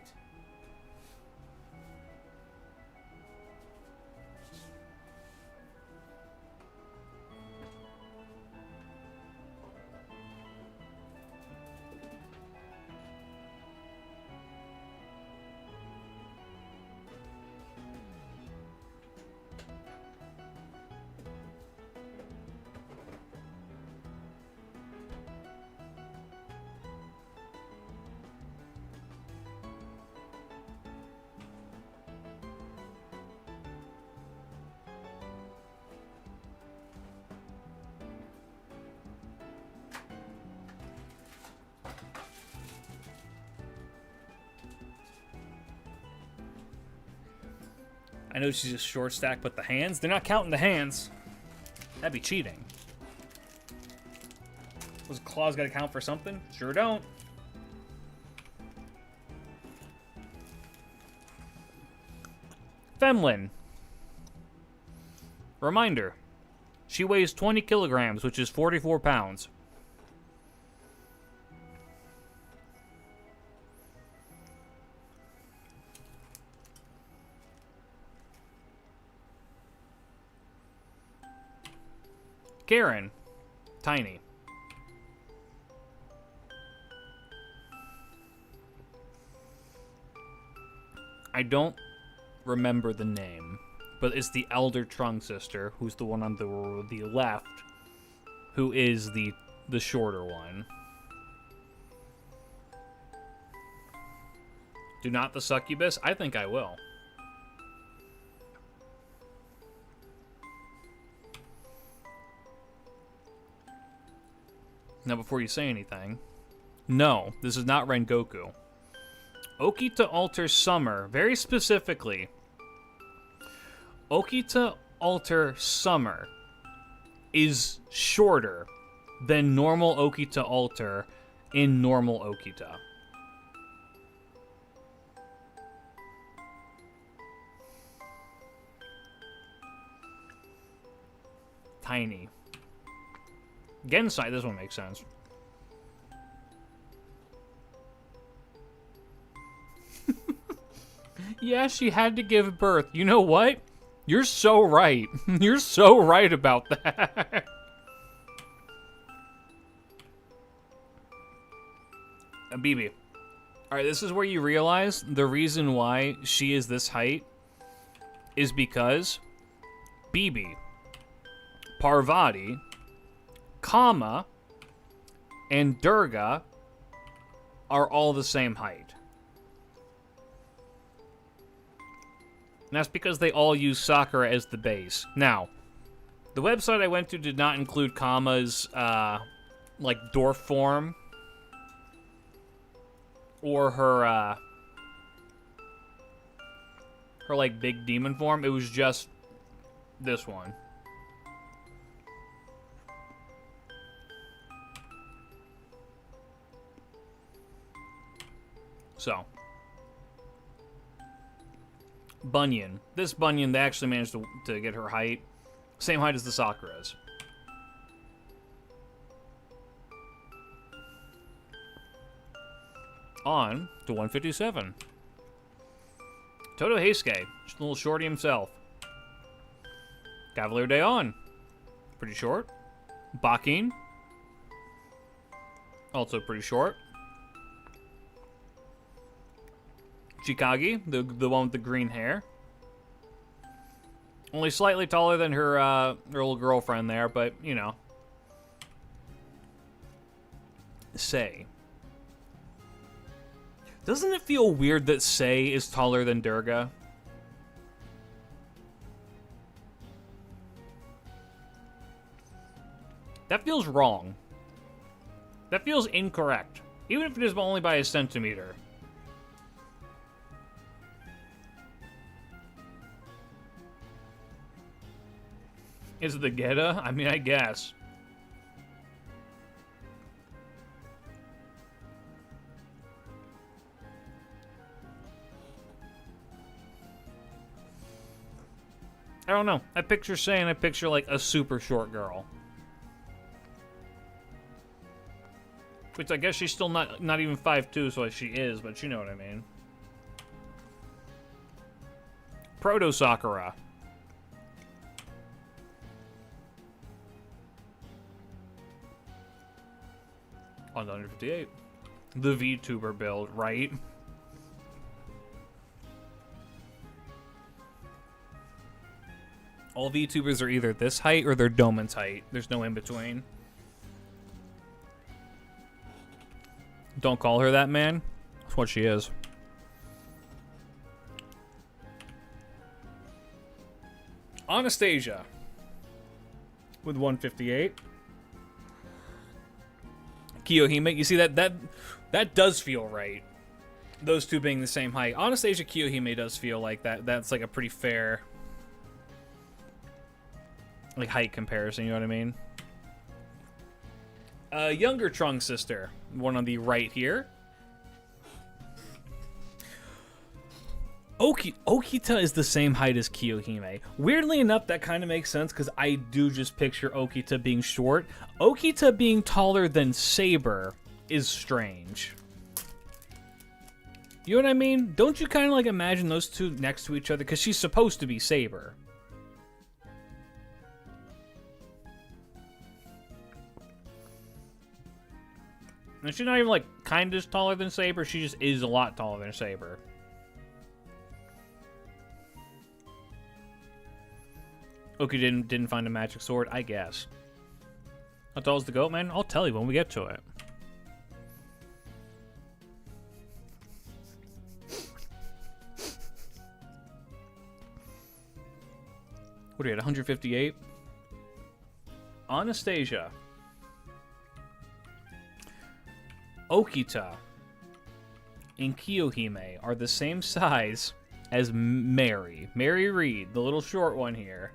I know she's just short stack, but the hands? They're not counting the hands. That'd be cheating. Those claws gotta count for something? Sure don't. Femlin. Reminder. She weighs 20 kilograms, which is 44 pounds. Karen. Tiny. I don't remember the name, but it's the elder Trunk sister, who's the one on the left, who is the shorter one. Do not the succubus? I think I will. Now, before you say anything, no, this is not Rengoku. Okita Alter Summer, very specifically. Okita Alter Summer is shorter than normal Okita Alter in normal Okita. Tiny. Gensai, this one makes sense. Yeah, she had to give birth. You know what? You're so right. You're so right about that. Bibi. Alright, this is where you realize the reason why she is this height is because Bibi, Parvati, Kama, and Durga are all the same height. And that's because they all use Sakura as the base. Now, the website I went to did not include Kama's, like, dwarf form. Or her, like, big demon form. It was just this one. So. Bunyan. This Bunyan, they actually managed to get her height. Same height as the Sakura's. On to 157. Todo Heisuke, just a little shorty himself. Cavalier Daon, pretty short. Bakin, also pretty short. Chikagi, the one with the green hair. Only slightly taller than her little girlfriend there, but, you know. Sei. Doesn't it feel weird that Sei is taller than Durga? That feels wrong. That feels incorrect. Even if it is only by a centimeter. Is it the Geta? I mean, I guess. I don't know. I picture Sei and I picture like a super short girl. Which I guess she's still not even 5'2", so she is, but you know what I mean. Proto Sakura. On 158. The VTuber build, right? All VTubers are either this height or they're Doman's height. There's no in between. Don't call her that, man. That's what she is. Anastasia. With 158. Kiyohime, you see that does feel right. Those two being the same height. Anastasia Kiyohime does feel like that. That's like a pretty fair like height comparison, you know what I mean? Younger Trunk sister, one on the right here. Okita is the same height as Kiyohime. Weirdly enough, that kind of makes sense because I do just picture Okita being short. Okita being taller than Saber is strange. You know what I mean? Don't you kind of like imagine those two next to each other? Because she's supposed to be Saber. And she's not even like kind of taller than Saber. She just is a lot taller than Saber. Oki didn't find a magic sword, I guess. How tall is the goat, man? I'll tell you when we get to it. What are you at, 158? Anastasia. Okita and Kiyohime are the same size as Mary. Mary Reed, the little short one here.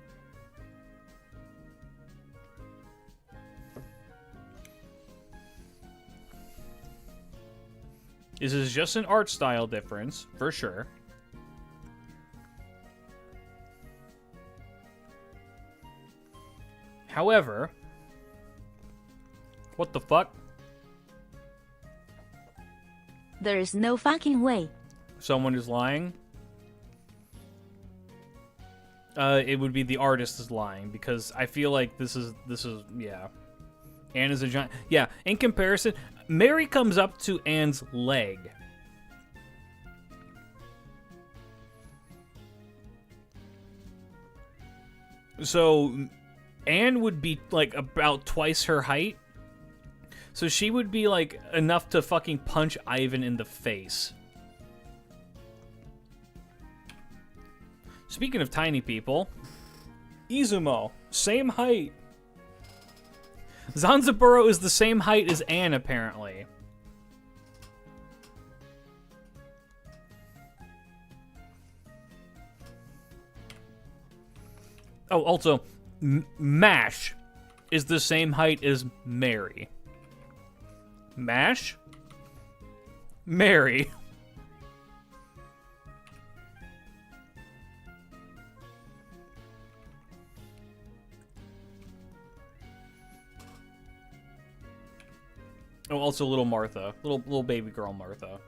This is just an art style difference, for sure. However, what the fuck? There's no fucking way. Someone is lying? It would be the artist is lying, because I feel like this is, yeah. Anne is a giant, yeah, in comparison, Mary comes up to Anne's leg. So, Anne would be, like, about twice her height. So she would be, like, enough to fucking punch Ivan in the face. Speaking of tiny people, Izumo, same height. Zanziburo is the same height as Anne, apparently. Oh, also, Mash is the same height as Mary. Mash? Mary. Oh, also little Martha. Little baby girl Martha.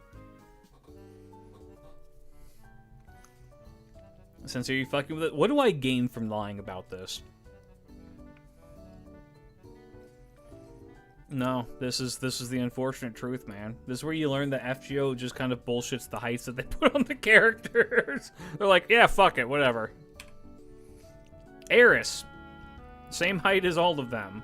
Since are you fucking with it? What do I gain from lying about this? No, this is the unfortunate truth, man. This is where you learn that FGO just kind of bullshits the heights that they put on the characters. They're like, yeah, fuck it, whatever. Eris. Same height as all of them.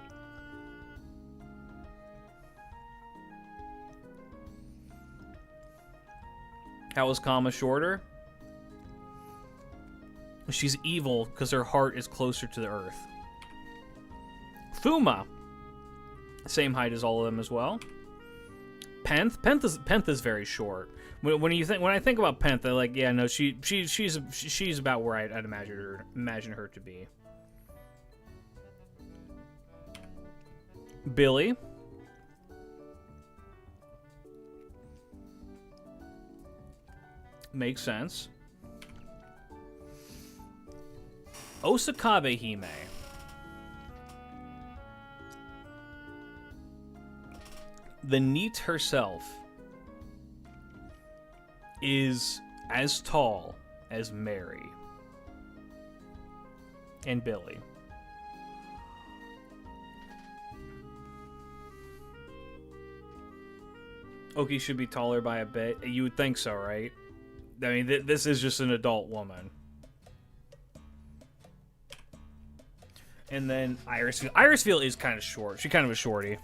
How is Kama shorter? She's evil because her heart is closer to the earth. Fuma. Same height as all of them as well. Penth is very short. When I think about Penth, I'm like, yeah, no, she's about where I'd imagine her to be. Billy. Makes sense. Osakabe Hime. The NEET herself is as tall as Mary and Billy. Oki should be taller by a bit. You would think so, right? I mean, this is just an adult woman. And then Irisfield. Irisfield is kind of short. She's kind of a shorty.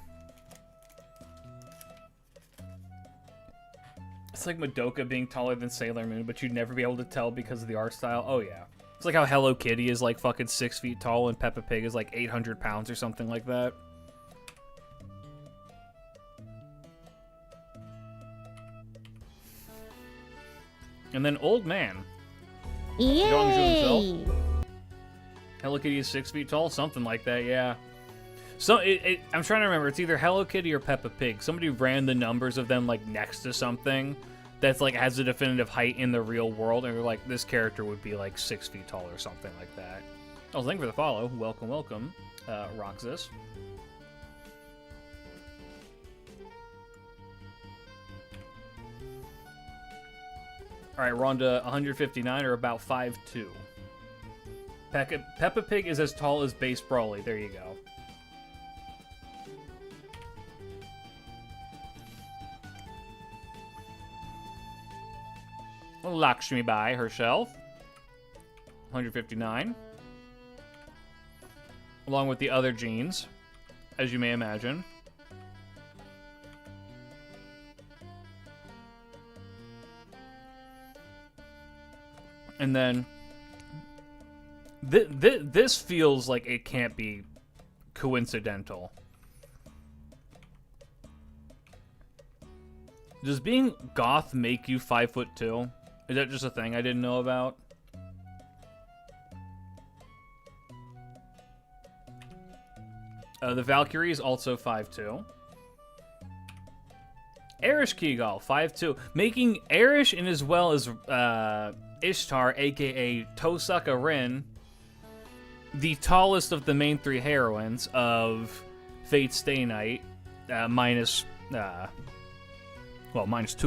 It's like Madoka being taller than Sailor Moon, but you'd never be able to tell because of the art style. Oh, yeah. It's like how Hello Kitty is like fucking 6 feet tall and Peppa Pig is like 800 pounds or something like that. And then Old Man. Yay! Hello Kitty is 6 feet tall? Something like that, yeah. So, I'm trying to remember. It's either Hello Kitty or Peppa Pig. Somebody ran the numbers of them, like, next to something that's, like, has a definitive height in the real world, and they're like, this character would be, like, 6 feet tall or something like that. Oh, thank you for the follow. Welcome, welcome, Roxas. Alright, we're on to 159, or about 5'2". Peppa Pig is as tall as Base Brawly. There you go. Lakshmi Bai herself. 159. along with the other genes, as you may imagine. And then this feels like it can't be coincidental. Does being goth make you 5'2"? Is that just a thing I didn't know about? The Valkyrie is also 5'2". Erish Kigal, 5'2". Making Erish and as well as Ishtar, aka Tosaka Rin, the tallest of the main 3 heroines of Fate Stay Night, minus 2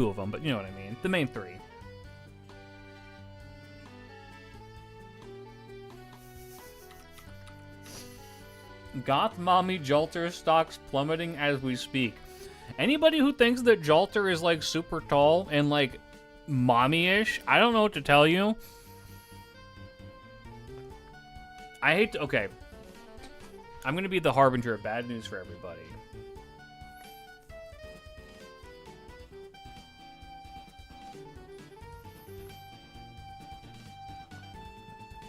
of them, but you know what I mean. The main 3. Goth Mommy Jolter stocks plummeting as we speak. Anybody who thinks that Jolter is like super tall and like mommy-ish, I don't know what to tell you. I hate to... Okay. I'm gonna be the harbinger of bad news for everybody.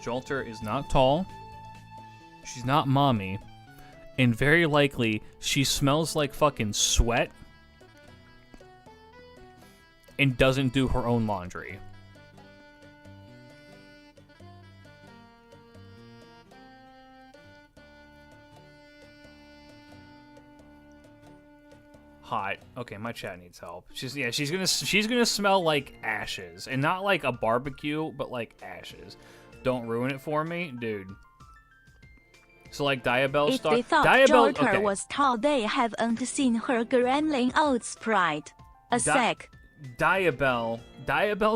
Jolter is not tall. She's not mommy. And very likely, she smells like fucking sweat and doesn't do her own laundry. Hot. Okay, my chat needs help. She's gonna smell like ashes, and not like a barbecue, but like ashes. Don't ruin it for me, dude. So like Diabell If Star. they thought Jolter okay. was tall, they haven't seen her gremlin out sprite. A sec. Diabell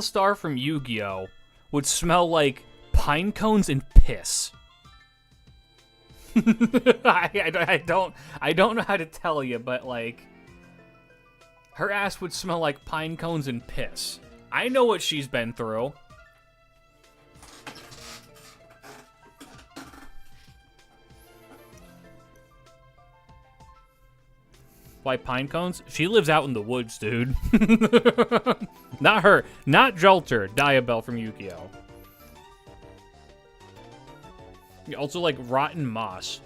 Star from Yu-Gi-Oh would smell like pine cones and piss. I don't know how to tell you, but like her ass would smell like pine cones and piss. I know what she's been through. Why pine cones? She lives out in the woods, dude. Not her. Not Jolter. Diabell from Yu-Gi-Oh. Also, like, rotten moss.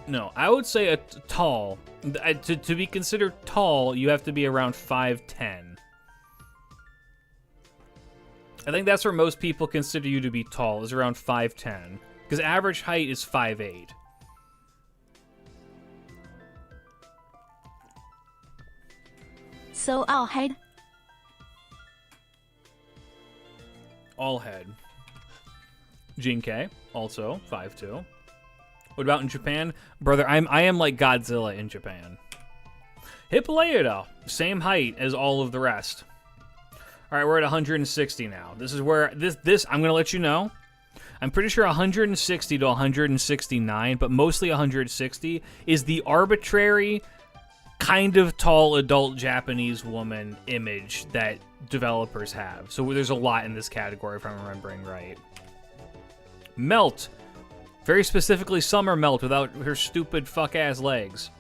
No, I would say a tall. To be considered tall, you have to be around 5'10". I think that's where most people consider you to be tall, is around 5'10". Because average height is 5'8". So all head. All head. Jin K, also 5'2". What about in Japan? Brother, I am like Godzilla in Japan. Hippolyta, same height as all of the rest. All right, we're at 160 now. This is where this I'm going to let you know. I'm pretty sure 160 to 169, but mostly 160 is the arbitrary kind of tall adult Japanese woman image that developers have. So there's a lot in this category if I'm remembering right. Melt. Very specifically Summer Melt without her stupid fuck-ass legs.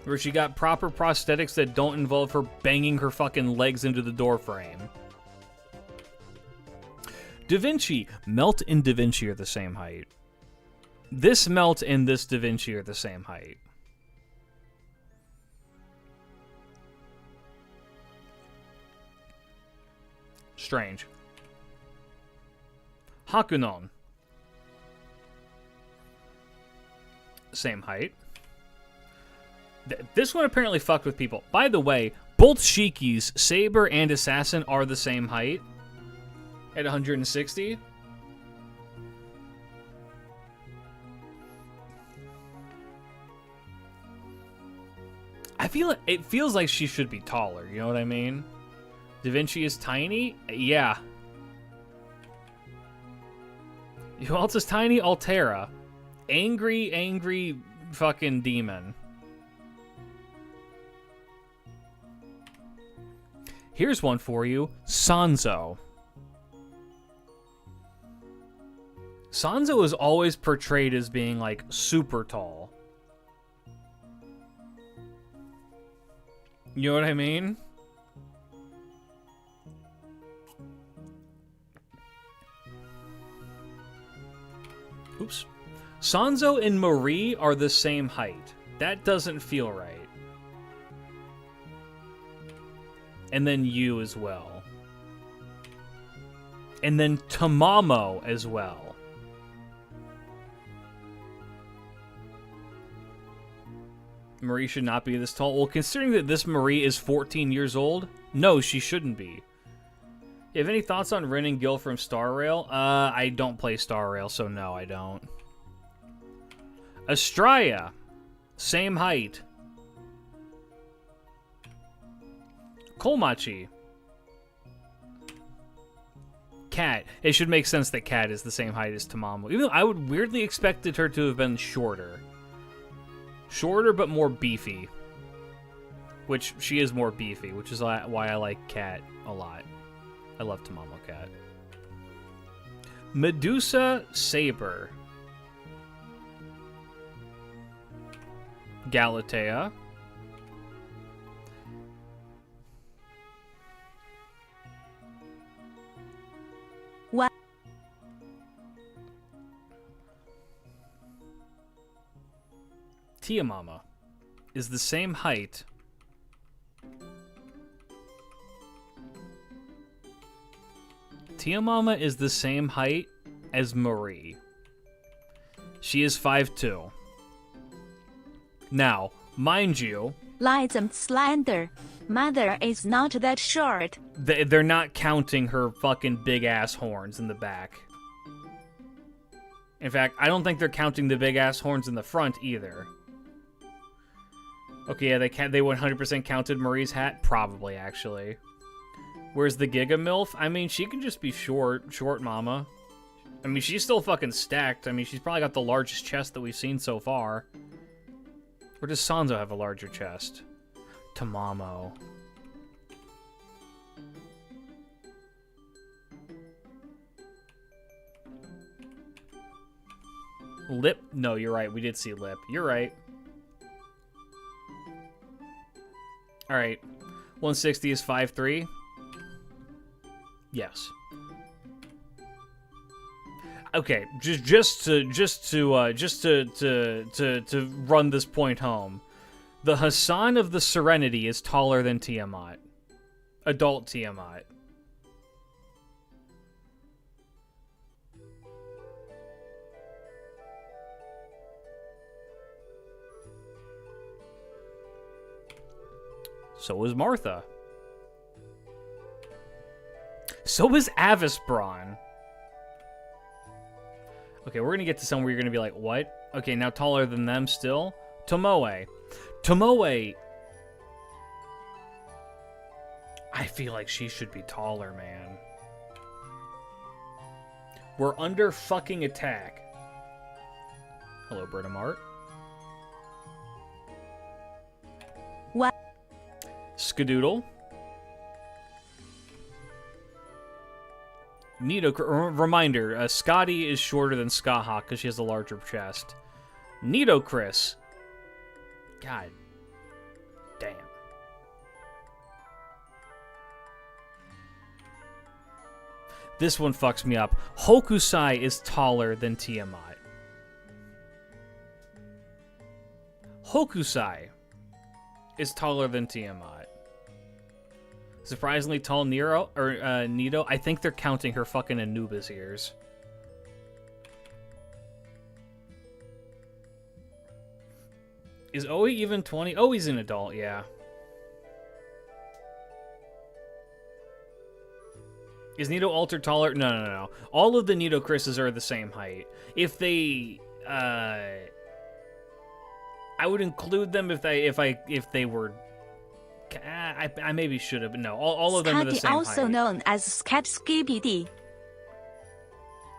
Where she got proper prosthetics that don't involve her banging her fucking legs into the door frame. Da Vinci. Melt and Da Vinci are the same height. This Melt and this Da Vinci are the same height. Strange. Hakunon. Same height. This one apparently fucked with people. By the way, both Shikis, Saber and Assassin, are the same height. At 160. It feels like she should be taller, you know what I mean? Da Vinci is tiny? Yeah. Who else is tiny? Altera. Angry fucking demon. Here's one for you. Sanzo. Sanzo is always portrayed as being, like, super tall. You know what I mean? Oops. Sanzo and Marie are the same height. That doesn't feel right. And then you as well. And then Tamamo as well. Marie should not be this tall. Well, considering that this Marie is 14 years old, no, she shouldn't be. You have any thoughts on Rin and Gil from Star Rail? I don't play Star Rail, so no, I don't. Estrella. Same height. Kolmachi. Cat. It should make sense that Cat is the same height as Tamamo. Even though I would weirdly expected her to have been shorter. Shorter, but more beefy. Which, she is more beefy, which is why I like Cat a lot. I love Tamamo Cat. Medusa Saber. Galatea. What? Tiamama is the same height Tiamama is the same height as Marie. She is 5'2". Now, mind you, Light and slender. Mother is not that short. they're not counting her fucking big-ass horns in the back. In fact, I don't think they're counting the big-ass horns in the front either. Okay, yeah, they 100% counted Marie's hat? Probably, actually. Where's the Giga MILF? I mean, she can just be short mama. I mean, she's still fucking stacked. I mean, she's probably got the largest chest that we've seen so far. Or does Sanzo have a larger chest? Tamamo. Lip? No, you're right. We did see Lip. You're right. Alright. 160 is 5'3". Yes. Okay, just to run this point home. The Hassan of the Serenity is taller than Tiamat. Adult Tiamat. So is Martha. So is Avisbron. Okay, we're gonna get to somewhere you're gonna be like, what? Okay, now taller than them still? Tomoe. Tomoe. I feel like she should be taller, man. We're under fucking attack. Hello, Berta Mart. What? Skadoodle. Nito, reminder, Scotty is shorter than Skahawk because she has a larger chest. Nito Chris. God damn. This one fucks me up. Hokusai is taller than Tiamat. Hokusai is taller than Tiamat. Surprisingly tall Nero, or Nito. I think they're counting her fucking Anubis ears. Is Oe even 20? Oe's an adult, yeah. Is Nito altered taller? No. All of the Nito Chris's are the same height. If they, I would include them if they were. I maybe should have, but no. All of them are the same height. Also known as Scat Skibidi.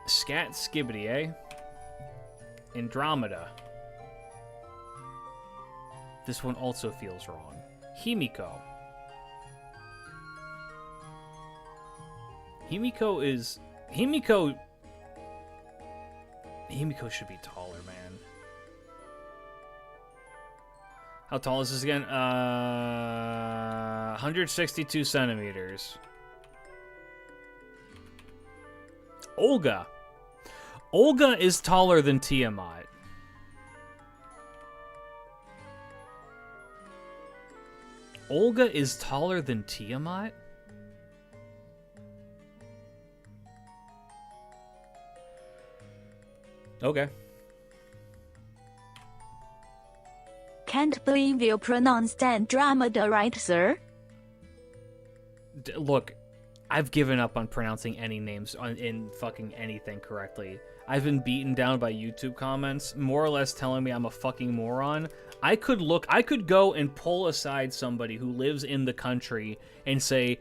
Scat Skibidi, eh? Andromeda. This one also feels wrong. Himiko. Himiko is... Himiko should be taller, man. How tall is this again? 162 centimeters. Olga. Olga is taller than Tiamat. Olga is taller than Tiamat? Okay. Can't believe you pronounced Andromeda right, sir. Look, I've given up on pronouncing any names in fucking anything correctly. I've been beaten down by YouTube comments, more or less telling me I'm a fucking moron. I could go and pull aside somebody who lives in the country and say,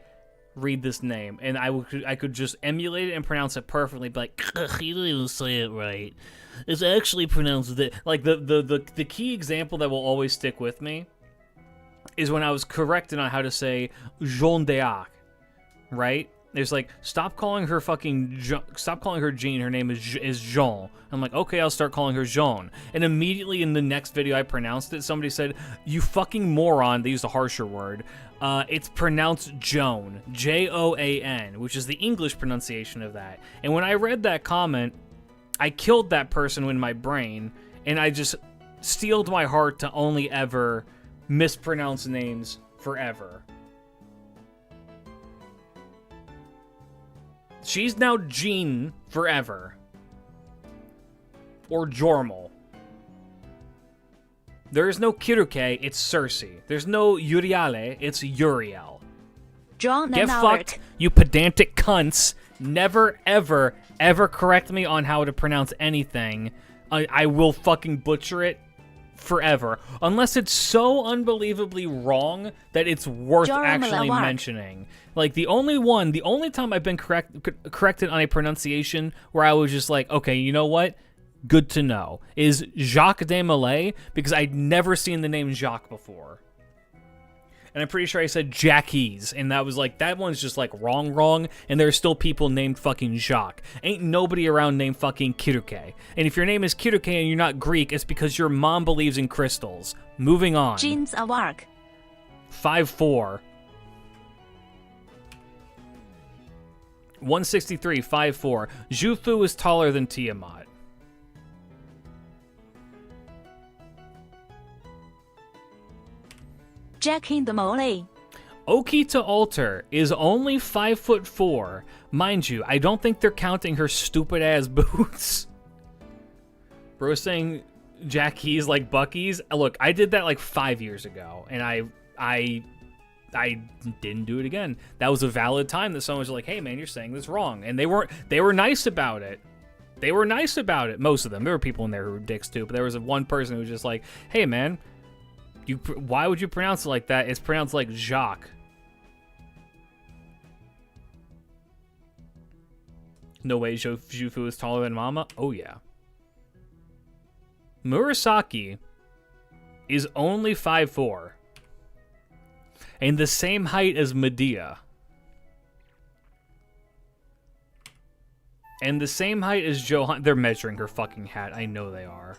read this name, and I could just emulate it and pronounce it perfectly, be like, you didn't even say it right. It's actually pronounced that. Like, the key example that will always stick with me is when I was corrected on how to say Jean d'Arc, right? There's like, stop calling her Jean, her name is Jean. I'm like, okay, I'll start calling her Jean. And immediately in the next video I pronounced it, somebody said, you fucking moron, they used a harsher word. It's pronounced Joan, Joan, which is the English pronunciation of that. And when I read that comment, I killed that person in my brain, and I just steeled my heart to only ever mispronounce names forever. She's now Jean forever. Or Jormal. There is no Kiruke, it's Cersei. There's no Uriale, it's Uriel. John Get and fucked, you pedantic cunts. Never, ever, ever correct me on how to pronounce anything. I will fucking butcher it forever. Unless it's so unbelievably wrong that it's worth actually mentioning. Like, the only time I've been corrected on a pronunciation where I was just like, okay, you know what? Good to know, is Jacques de Malay, because I'd never seen the name Jacques before. And I'm pretty sure I said Jacques, and that was like, that one's just like wrong, and there's still people named fucking Jacques. Ain't nobody around named fucking Kiruke. And if your name is Kiruke and you're not Greek, it's because your mom believes in crystals. Moving on. Jeans Awark. 5'4". 163, 5'4". Jufu is taller than Tiamat. Jack in the Mole. Okita Alter is only 5'4". Mind you, I don't think they're counting her stupid ass boots. Bro saying Jackie's like Bucky's. Look, I did that like 5 years ago, and I didn't do it again. That was a valid time that someone was like, "Hey man, you're saying this wrong," and they were nice about it. They were nice about it. Most of them. There were people in there who were dicks too, but there was one person who was just like, "Hey man, why would you pronounce it like that? It's pronounced like Jacques." No way Jufu is taller than Mama? Oh yeah. Murasaki is only 5'4". And the same height as Medea. And the same height as Johan. They're measuring her fucking hat. I know they are.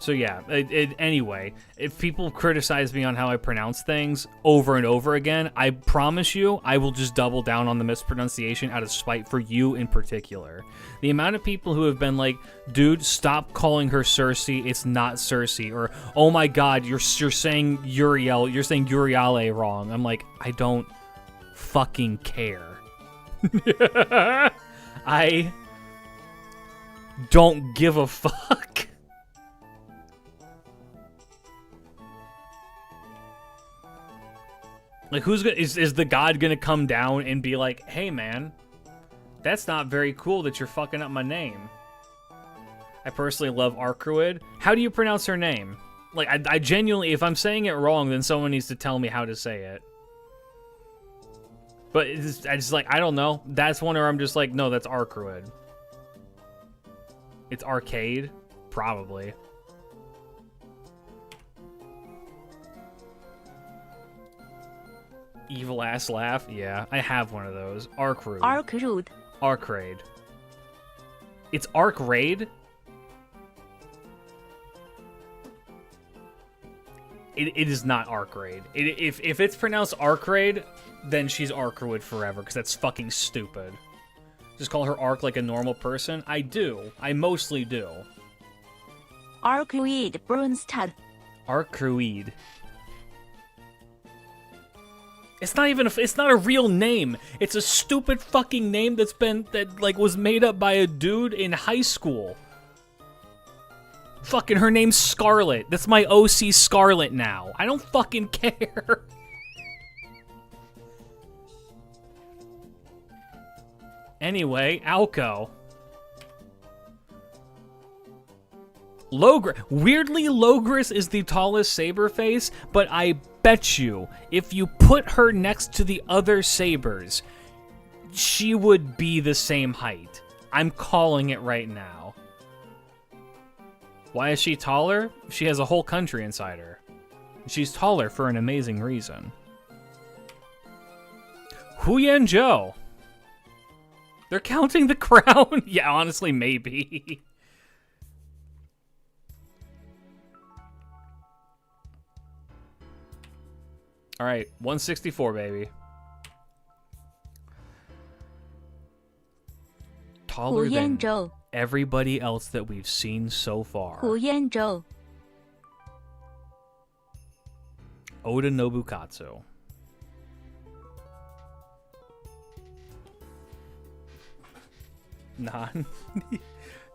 So yeah, anyway, if people criticize me on how I pronounce things over and over again, I promise you I will just double down on the mispronunciation out of spite for you in particular. The amount of people who have been like, dude, stop calling her Cersei, it's not Cersei, or oh my god, you're saying Uriel, you're saying Uriale wrong. I'm like, I don't fucking care. I don't give a fuck. Like, is the god gonna come down and be like, hey man, that's not very cool that you're fucking up my name. I personally love Arkruid. How do you pronounce her name? Like, I genuinely, if I'm saying it wrong, then someone needs to tell me how to say it. But I just like, I don't know. That's one where I'm just like, no, that's Arkruid. It's arcade? Probably. Evil ass laugh. Yeah, I have one of those. Arc Rude. Arc Rude. Arc Raid. It's Arc Raid? It is not Arc Raid. If it's pronounced Arc Raid, then she's Arcwood forever, because that's fucking stupid. Just call her Arc like a normal person? I do. I mostly do. Arcweed Brunstad. Arcweed. It's not a real name. It's a stupid fucking name that was made up by a dude in high school. Fucking her name's Scarlet. That's my OC Scarlet now. I don't fucking care. Anyway, Alco. Weirdly, Logris is the tallest Saberface, but I bet you, if you put her next to the other Sabers, she would be the same height. I'm calling it right now. Why is she taller? She has a whole country inside her. She's taller for an amazing reason. Huyan Zhou. They're counting the crown? Yeah, honestly, maybe. All right, 164, baby. Taller than everybody else that we've seen so far. Huyan Zhou. Oda Nobukatsu.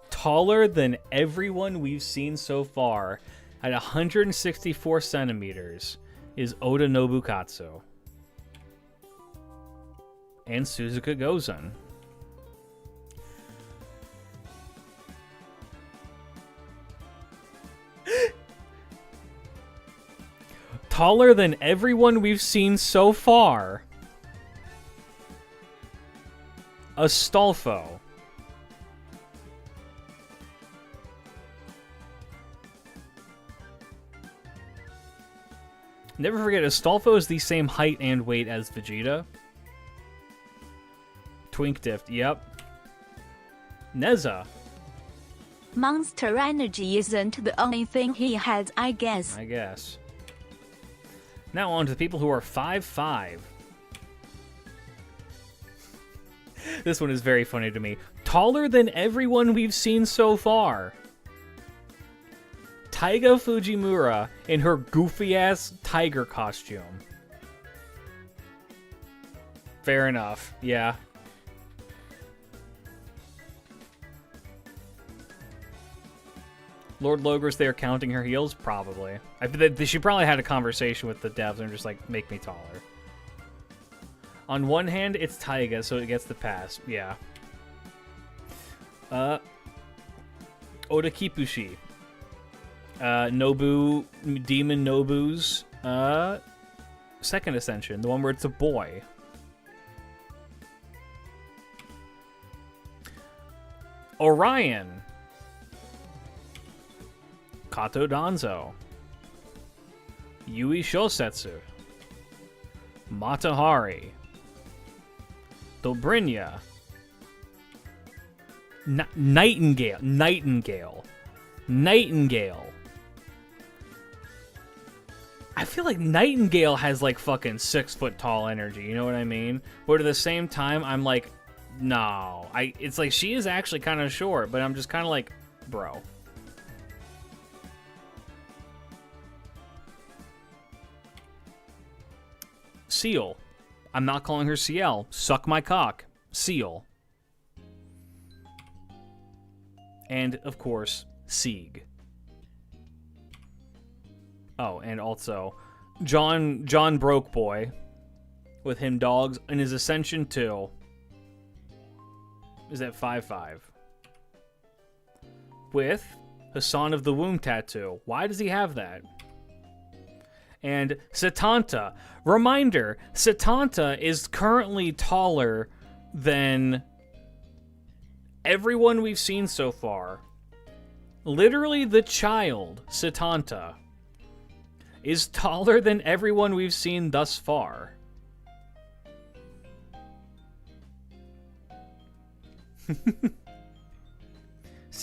Taller than everyone we've seen so far at 164 centimeters is Oda Nobukatsu. And Suzuka Gozen. Taller than everyone we've seen so far. Astolfo. Never forget, Astolfo is the same height and weight as Vegeta. Twinkdift, yep. Neza. Monster energy isn't the only thing he has, I guess. Now on to the people who are 5'5". This one is very funny to me. Taller than everyone we've seen so far. Taiga Fujimura in her goofy-ass tiger costume. Fair enough, yeah. Lord Logris, they are counting her heels? Probably. She probably had a conversation with the devs and just like, make me taller. On one hand, it's Taiga, so it gets the pass. Yeah. Oda Kipushi. Nobu, Demon Nobu's second ascension, the one where it's a boy. Orion. Kato Danzo. Yui Shosetsu. Matahari. Dobrynya. Nightingale. I feel like Nightingale has like fucking 6 foot tall energy, you know what I mean? But at the same time, I'm like, no. It's like she is actually kind of short, but I'm just kind of like, bro. Seal. I'm not calling her CL. Suck my cock. Seal. And, of course, Sieg. Oh, and also, John Brokeboy, with him dogs, and his Ascension 2 is at 5'5". With Hassan of the Womb tattoo. Why does he have that? And Satanta. Reminder, Satanta is currently taller than everyone we've seen so far. Literally the child, Satanta, is taller than everyone we've seen thus far.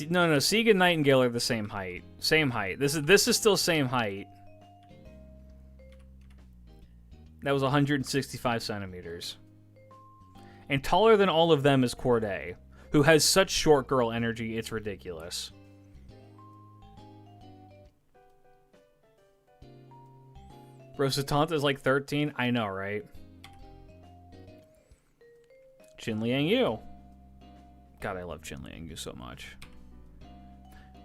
No, Sieg and Nightingale are the same height. Same height. This is still same height. That was 165 centimeters. And taller than all of them is Corday, who has such short girl energy, it's ridiculous. Rosatanta is like 13. I know, right? Chin Liang Yu. God, I love Chin Liang Yu so much.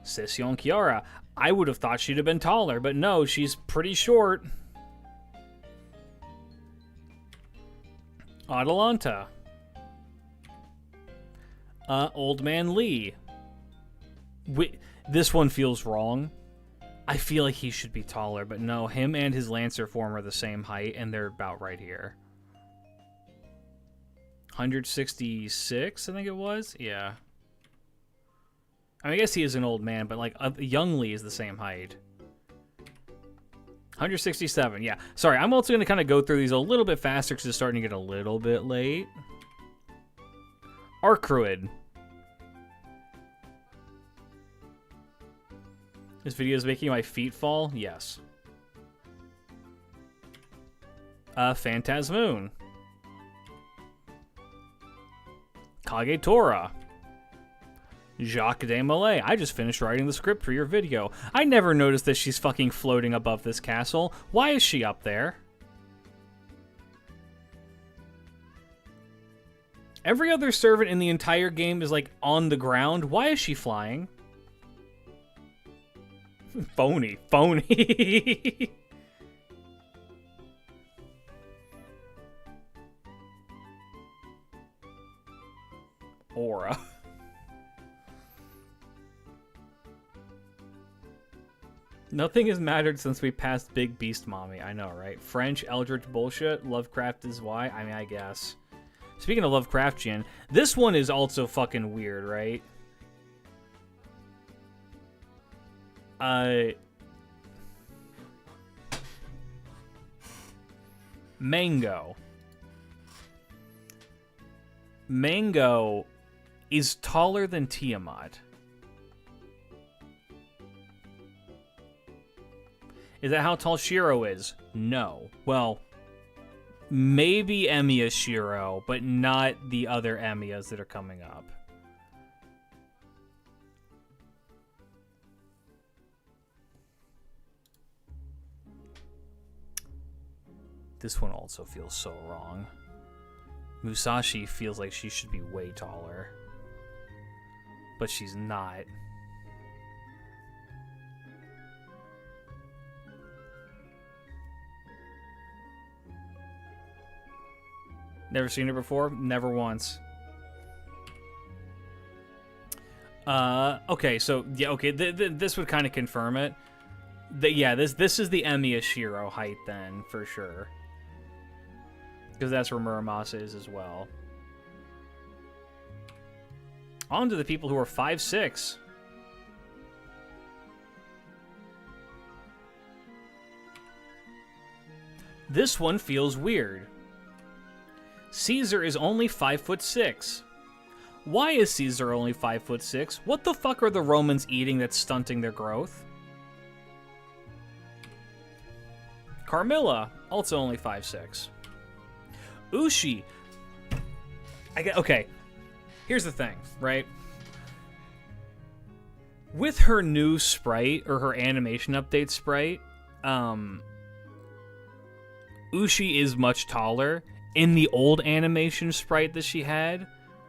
Session Kiara. I would have thought she'd have been taller, but no, she's pretty short. Atalanta. Old Man Lee. This one feels wrong. I feel like he should be taller, but no, him and his Lancer form are the same height, and they're about right here. 166, I think it was? Yeah. I mean, I guess he is an old man, but like young Lee is the same height. 167, yeah. Sorry, I'm also going to kind of go through these a little bit faster because it's starting to get a little bit late. Arcruid. This video is making my feet fall? Yes. Phantasmoon. Kagetora. Jacques Desmoulins. I just finished writing the script for your video. I never noticed that she's fucking floating above this castle. Why is she up there? Every other servant in the entire game is like on the ground. Why is she flying? Phony. Aura. Nothing has mattered since we passed Big Beast Mommy. I know, right? French, Eldritch bullshit. Lovecraft is why. I mean, I guess. Speaking of Lovecraftian, this one is also fucking weird, right? Mango. Mango is taller than Tiamat. Is that how tall Shiro is? No. Well, maybe Emiya Shiro, but not the other Emiyas that are coming up. This one also feels so wrong. Musashi feels like she should be way taller, but she's not. Never seen her before? Never once. Okay, so, yeah, okay, this would kind of confirm it. Yeah, this is the Emiya Shiro height then, for sure. Because that's where Muramasa is as well. On to the people who are 5'6". This one feels weird. Caesar is only 5'6". Why is Caesar only 5'6"? What the fuck are the Romans eating that's stunting their growth? Carmilla, also only 5'6". Ushi. Okay, here's the thing, right? With her new sprite, or her animation update sprite, Ushi is much taller. In the old animation sprite that she had,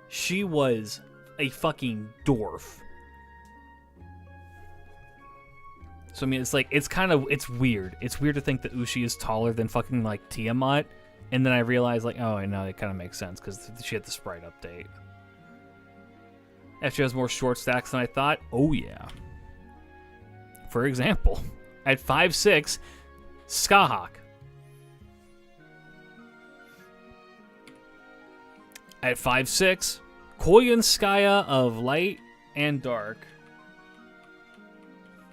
she was a fucking dwarf. So, I mean, it's like, it's weird. It's weird to think that Ushi is taller than fucking, like, Tiamat. And then I realized, like, oh, no, it kind of makes sense, because she had the sprite update. FGO has more short stacks than I thought. Oh, yeah. For example, at 5'6", Skahawk. At 5'6", Koyanskaya of Light and Dark.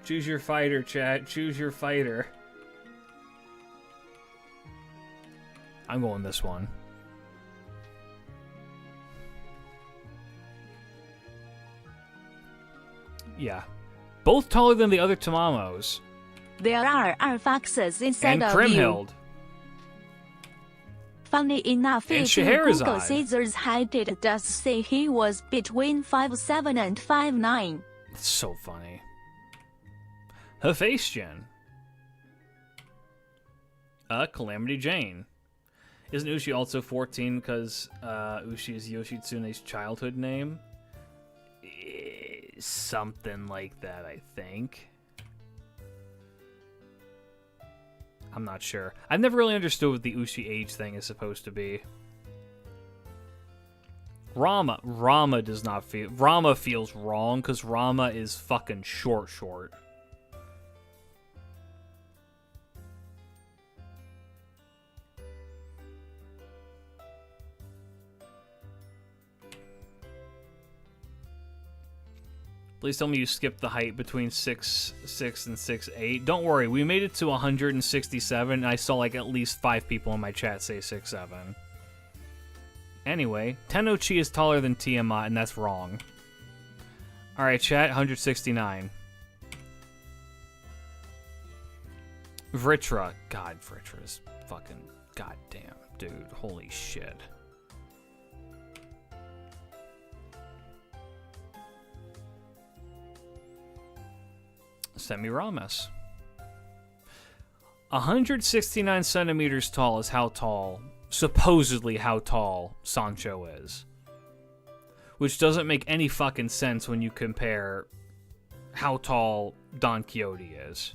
Choose your fighter, chat. Choose your fighter. I'm going this one. Yeah. Both taller than the other Tamamos. There are foxes inside And of Kriemhild. you. Funny enough, And if you Scheherazade. Google Caesar's height, it does say he was between 5'7" and 5'9". It's so funny. Hephaestion. Calamity Jane. Isn't Ushi also 14 because Ushi is Yoshitsune's childhood name? Something like that, I think. I'm not sure. I've never really understood what the Ushi age thing is supposed to be. Rama does not feel... Rama feels wrong because Rama is fucking short. Please tell me you skipped the height between 6'6" and 6'8". Don't worry, we made it to 167, and I saw like at least 5 people in my chat say 6'7". Anyway, Tennochi is taller than Tiamat, and that's wrong. Alright, chat, 169. Vritra. God, Vritra's fucking goddamn, dude. Holy shit. Semiramis. 169 centimeters tall is how tall, supposedly how tall, Sancho is. Which doesn't make any fucking sense when you compare how tall Don Quixote is.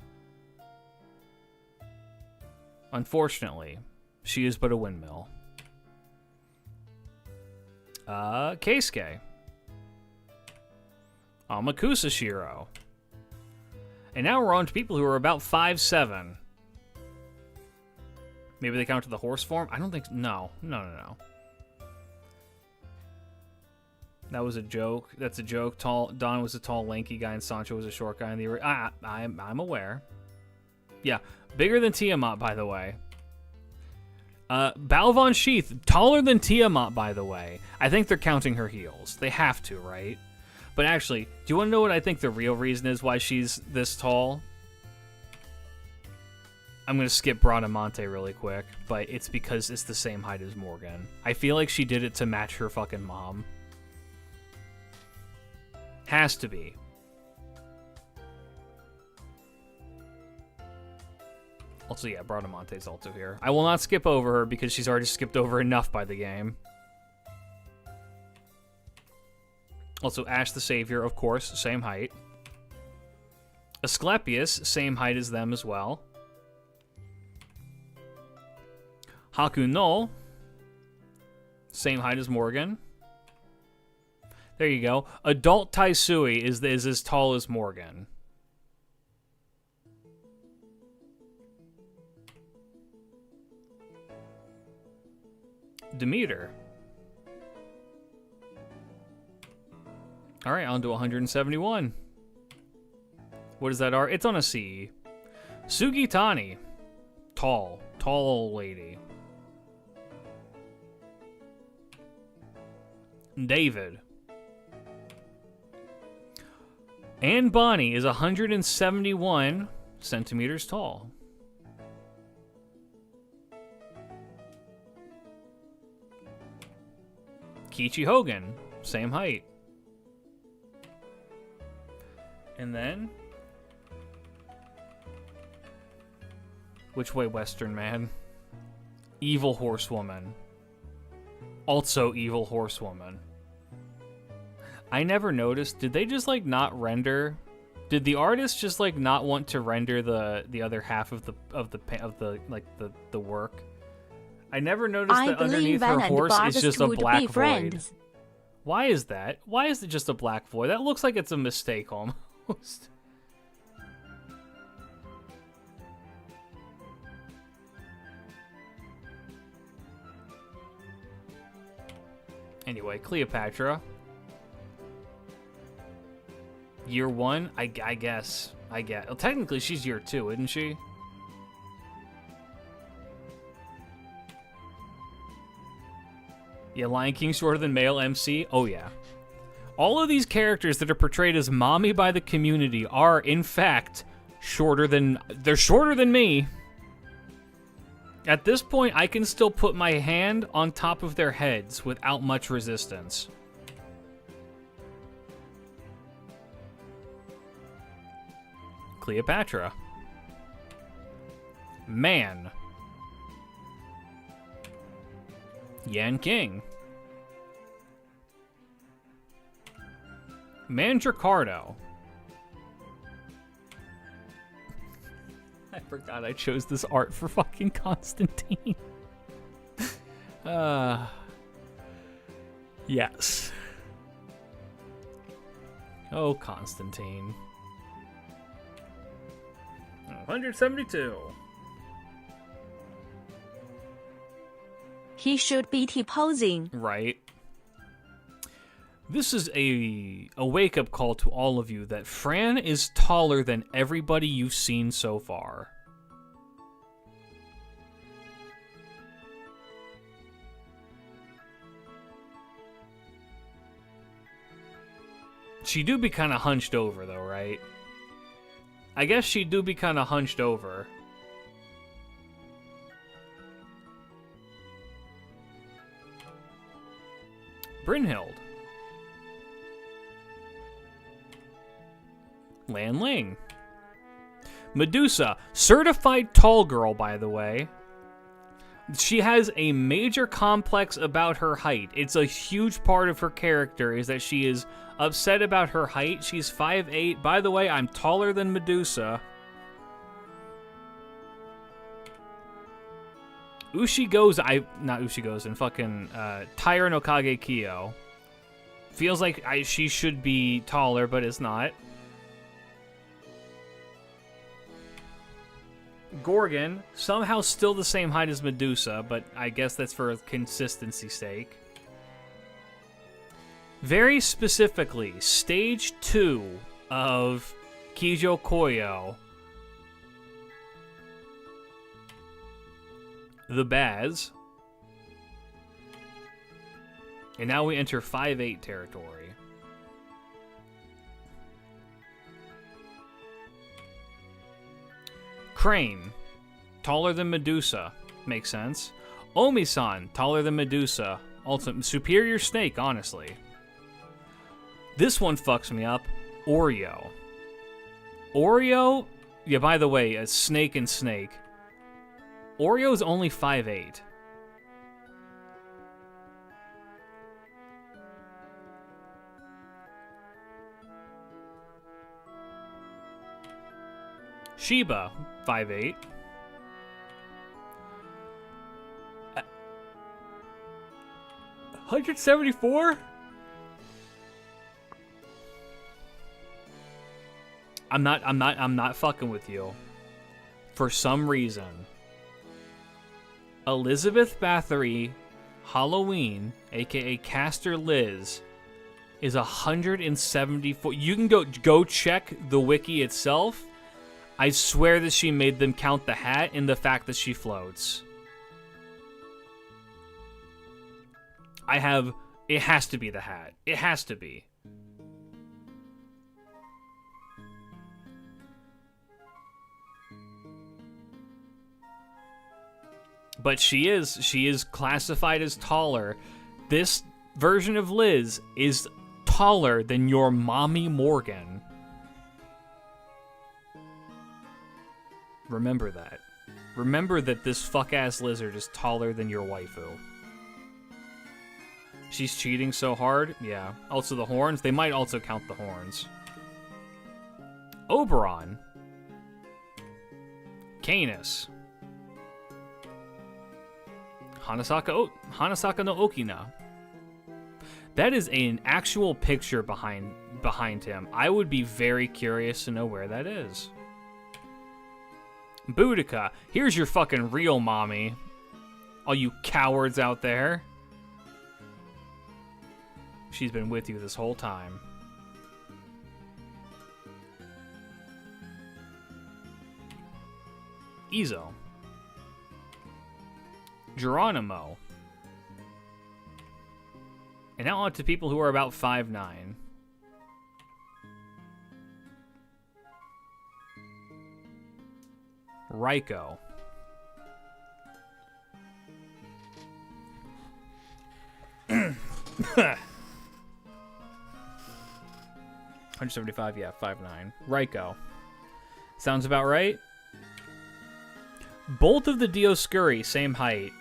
Unfortunately, she is but a windmill. Keisuke. Amakusashiro. And now we're on to people who are about 5'7". Maybe they count to the horse form? I don't think... No. That was a joke. That's a joke. Don was a tall, lanky guy, and Sancho was a short guy in the... I'm aware. Yeah. Bigger than Tiamat, by the way. Balvon Sheath. Taller than Tiamat, by the way. I think they're counting her heels. They have to, right? But actually, do you want to know what I think the real reason is why she's this tall? I'm going to skip Bradamante really quick, but it's because it's the same height as Morgan. I feel like she did it to match her fucking mom. Has to be. Also, yeah, Bradamante's also here. I will not skip over her because she's already skipped over enough by the game. Also, Ash the Savior, of course, same height. Asclepius, same height as them as well. Haku no, same height as Morgan. There you go. Adult Taisui is as tall as Morgan. Demeter. Alright, on to 171. What is that art? It's on a C. Sugitani. Tall old lady. David. Anne Bonny is 171 centimeters tall. Kichi Hogan, same height. And then... Which way, Western man? Evil Horsewoman. Also Evil Horsewoman. I never noticed. Did they just, like, not render? Did the artist just, like, not want to render the other half of the work? I never noticed that underneath her horse is just a black void. Why is that? Why is it just a black void? That looks like it's a mistake almost. Anyway, Cleopatra. Year 1? I guess. Well, technically, she's year 2, isn't she? Yeah, Lion King shorter than male MC? Oh, yeah. All of these characters that are portrayed as mommy by the community are, in fact, they're shorter than me. At this point, I can still put my hand on top of their heads without much resistance. Cleopatra. Man. Yan King. Mandricardo. I forgot I chose this art for fucking Constantine. Yes. Oh, Constantine. 172. He should be T-posing. Right. This is a wake-up call to all of you that Fran is taller than everybody you've seen so far. She do be kind of hunched over, though, right? I guess she do be kind of hunched over. Brynhild. Lan Ling. Medusa. Certified tall girl, by the way. She has a major complex about her height. It's a huge part of her character is that she is upset about her height. She's 5'8". By the way, I'm taller than Medusa. Not Ushigozen, fucking Taira no Kage Kyo. Feels like she should be taller, but is not. Gorgon, somehow still the same height as Medusa, but I guess that's for consistency's sake. Very specifically, stage 2 of Kijo Koyo. The Baz. And now we enter 5'8" territory. Crane, taller than Medusa. Makes sense. Omi-san, taller than Medusa. Ultimate superior snake, honestly. This one fucks me up. Oreo. Oreo, yeah, by the way, a snake and snake. Oreo's only 5'8". Shiba, 5'8". 174? I'm not fucking with you. For some reason. Elizabeth Bathory Halloween, aka Caster Liz, is 174. You can go check the wiki itself. I swear that she made them count the hat and the fact that she floats. It has to be the hat. It has to be. But she is classified as taller. This version of Liz is taller than your mommy Morgan. Remember that. Remember that this fuck-ass lizard is taller than your waifu. She's cheating so hard? Yeah. Also the horns? They might also count the horns. Oberon. Canis. Hanasaka no Okina. That is an actual picture behind him. I would be very curious to know where that is. Boudica, here's your fucking real mommy. All you cowards out there. She's been with you this whole time. Izo. Geronimo. And now on to people who are about 5'9". Raiko. $175, yeah, 5'9". Raiko. Sounds about right. Both of the Dioscuri, same height.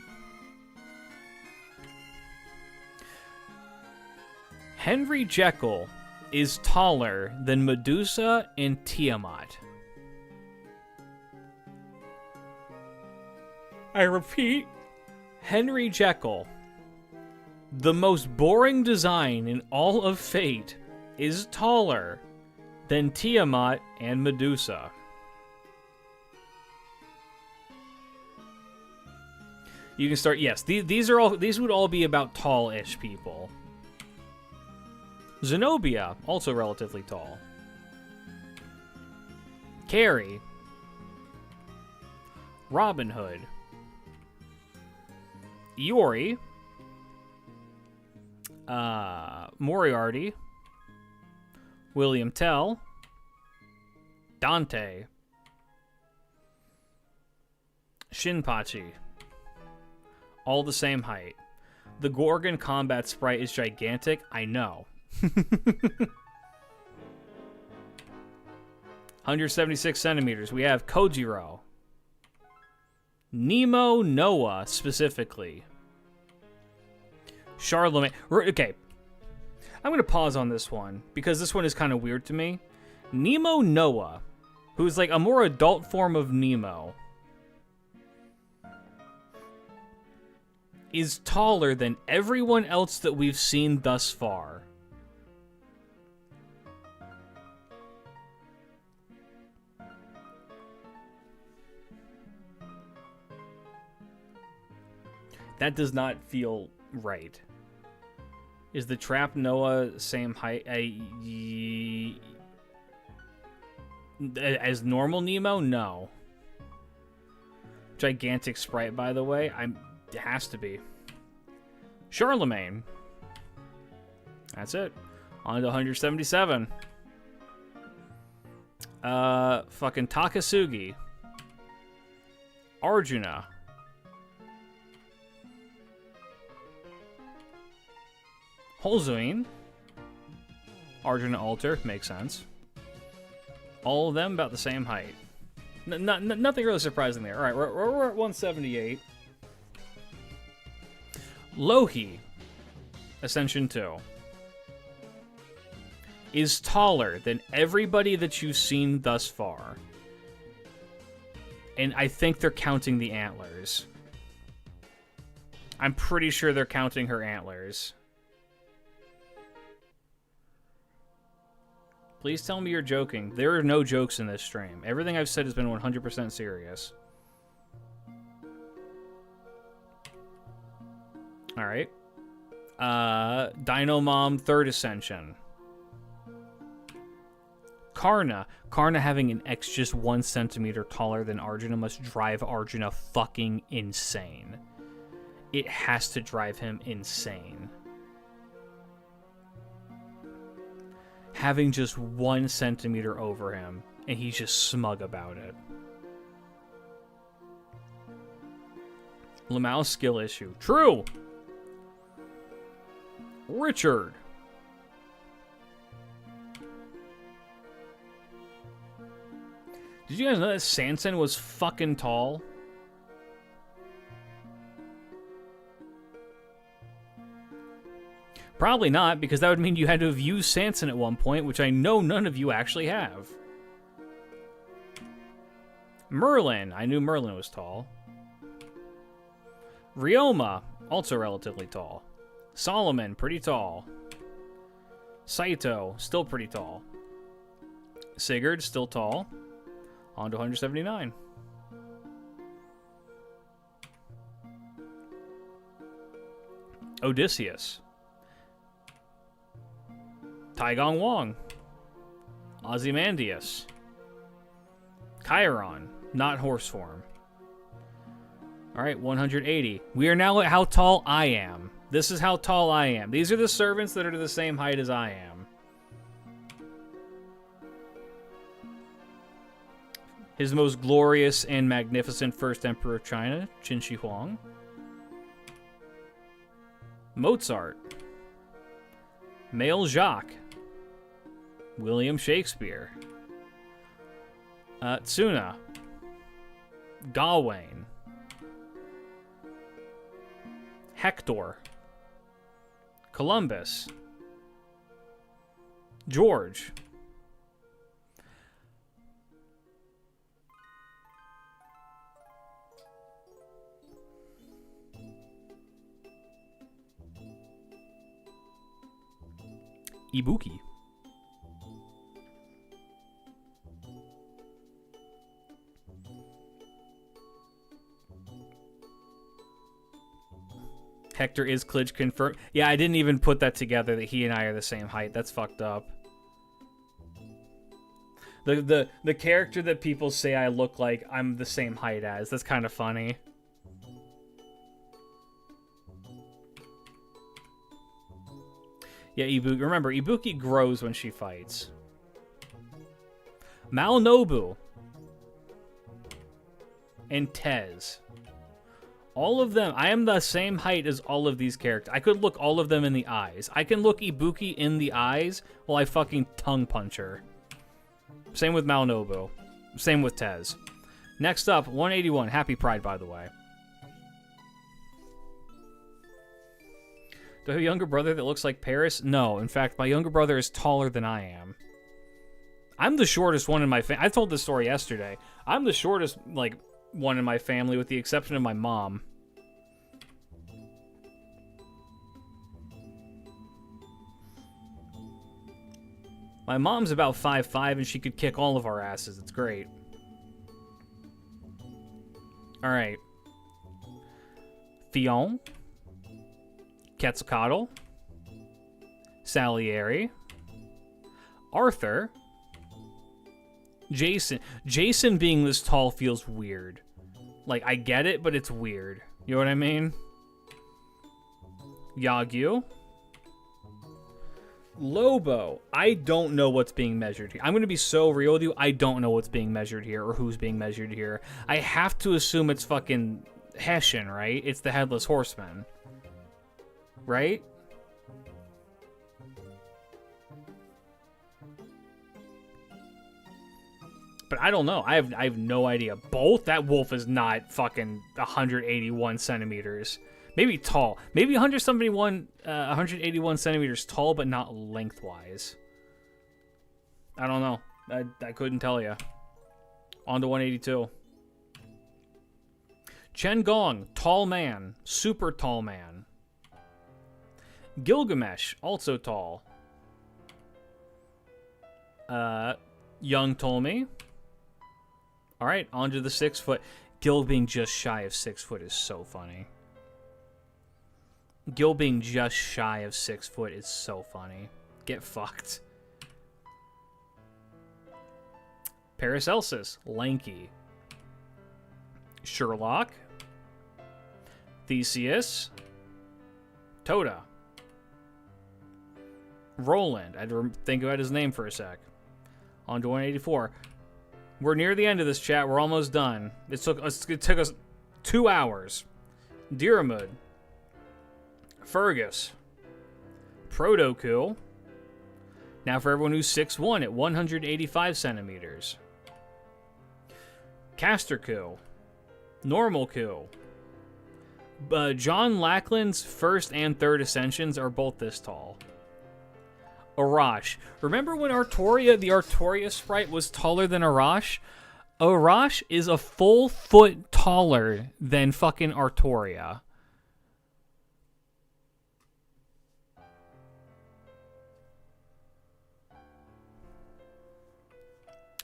Henry Jekyll is taller than Medusa and Tiamat. I repeat, Henry Jekyll, the most boring design in all of Fate, is taller than Tiamat and Medusa. You can start. Yes, these would all be about tall-ish people. Zenobia, also relatively tall. Carrie. Robin Hood. Iori. Moriarty. William Tell. Dante. Shinpachi. All the same height. The Gorgon combat sprite is gigantic, I know. 176 centimeters. We have Kojiro. Nemo Noah, specifically. Charlemagne. Okay. I'm going to pause on this one, because this one is kind of weird to me. Nemo Noah, who's like a more adult form of Nemo, is taller than everyone else that we've seen thus far. That does not feel right. Is the Trap Noah same height as normal Nemo? No. Gigantic sprite, by the way. It has to be. Charlemagne. That's it. On to 177. Fucking Takasugi. Arjuna. Holzuin. Arjuna Alter. Makes sense. All of them about the same height. Nothing really surprising there. Alright, we're at 178. Lohi, Ascension 2, is taller than everybody that you've seen thus far. And I think they're counting the antlers. I'm pretty sure they're counting her antlers. Please tell me you're joking. There are no jokes in this stream. Everything I've said has been 100% serious. Alright. Dino Mom, 3rd Ascension. Karna. Karna having an X just 1 centimeter taller than Arjuna must drive Arjuna fucking insane. It has to drive him insane. Having just 1 centimeter over him, and he's just smug about it. Lamau's skill issue. True! Richard. Did you guys know that Sanson was fucking tall? Probably not, because that would mean you had to have used Sanson at one point, which I know none of you actually have. Merlin. I knew Merlin was tall. Ryoma. Also relatively tall. Solomon, pretty tall. Saito, still pretty tall. Sigurd, still tall. On to 179. Odysseus. Taigong Wong. Ozymandias. Chiron, not horse form. Alright, 180. We are now at how tall I am. This is how tall I am. These are the servants that are to the same height as I am. His most glorious and magnificent first emperor of China, Qin Shi Huang. Mozart. Male Jacques. William Shakespeare. Tsuna. Gawain. Hector. Columbus. George. Ibuki. Hector is klidge confirmed. Yeah, I didn't even put that together that he and I are the same height. That's fucked up. The character that people say I look like I'm the same height as. That's kind of funny. Yeah, Ibuki. Remember, Ibuki grows when she fights. Malnobu. And Tez. All of them, I am the same height as all of these characters. I could look all of them in the eyes. I can look Ibuki in the eyes while I fucking tongue punch her. Same with Malnobu. Same with Tez. Next up, 181. Happy Pride, by the way. Do I have a younger brother that looks like Paris? No. In fact, my younger brother is taller than I am. I'm the shortest one in my family. I told this story yesterday. I'm the shortest, like, one in my family with the exception of my mom. My mom's about 5'5" and she could kick all of our asses. It's great. Alright. Fion. Quetzalcoatl. Salieri. Arthur. Jason. Jason being this tall feels weird. Like, I get it, but it's weird. You know what I mean? Yagyu. Lobo. I don't know what's being measured here. I'm going to be so real with you. I don't know what's being measured here or who's being measured here. I have to assume it's fucking Hessian, right? It's the Headless Horseman. Right? But I don't know. I have no idea. Both? That wolf is not fucking 181 centimeters. Maybe tall. Maybe 181 centimeters tall, but not lengthwise. I don't know. I couldn't tell you. On to 182. Chen Gong, tall man. Super tall man. Gilgamesh, also tall. Young Ptolemy. Alright, on to the 6 foot. Gil being just shy of 6 foot is so funny. Gil being just shy of 6 foot is so funny. Get fucked. Paracelsus, lanky. Sherlock. Theseus. Toda. Roland. I had to think about his name for a sec. On to 184. We're near the end of this, chat. We're almost done. It took us 2 hours. Diarmid. Fergus. Protoku. Now for everyone who's 6'1" at 185 centimeters. Casterku. Normalku. John Lackland's first and third ascensions are both this tall. Arash. Remember when Artoria, the Artoria sprite, was taller than Arash? Arash is a full foot taller than fucking Artoria.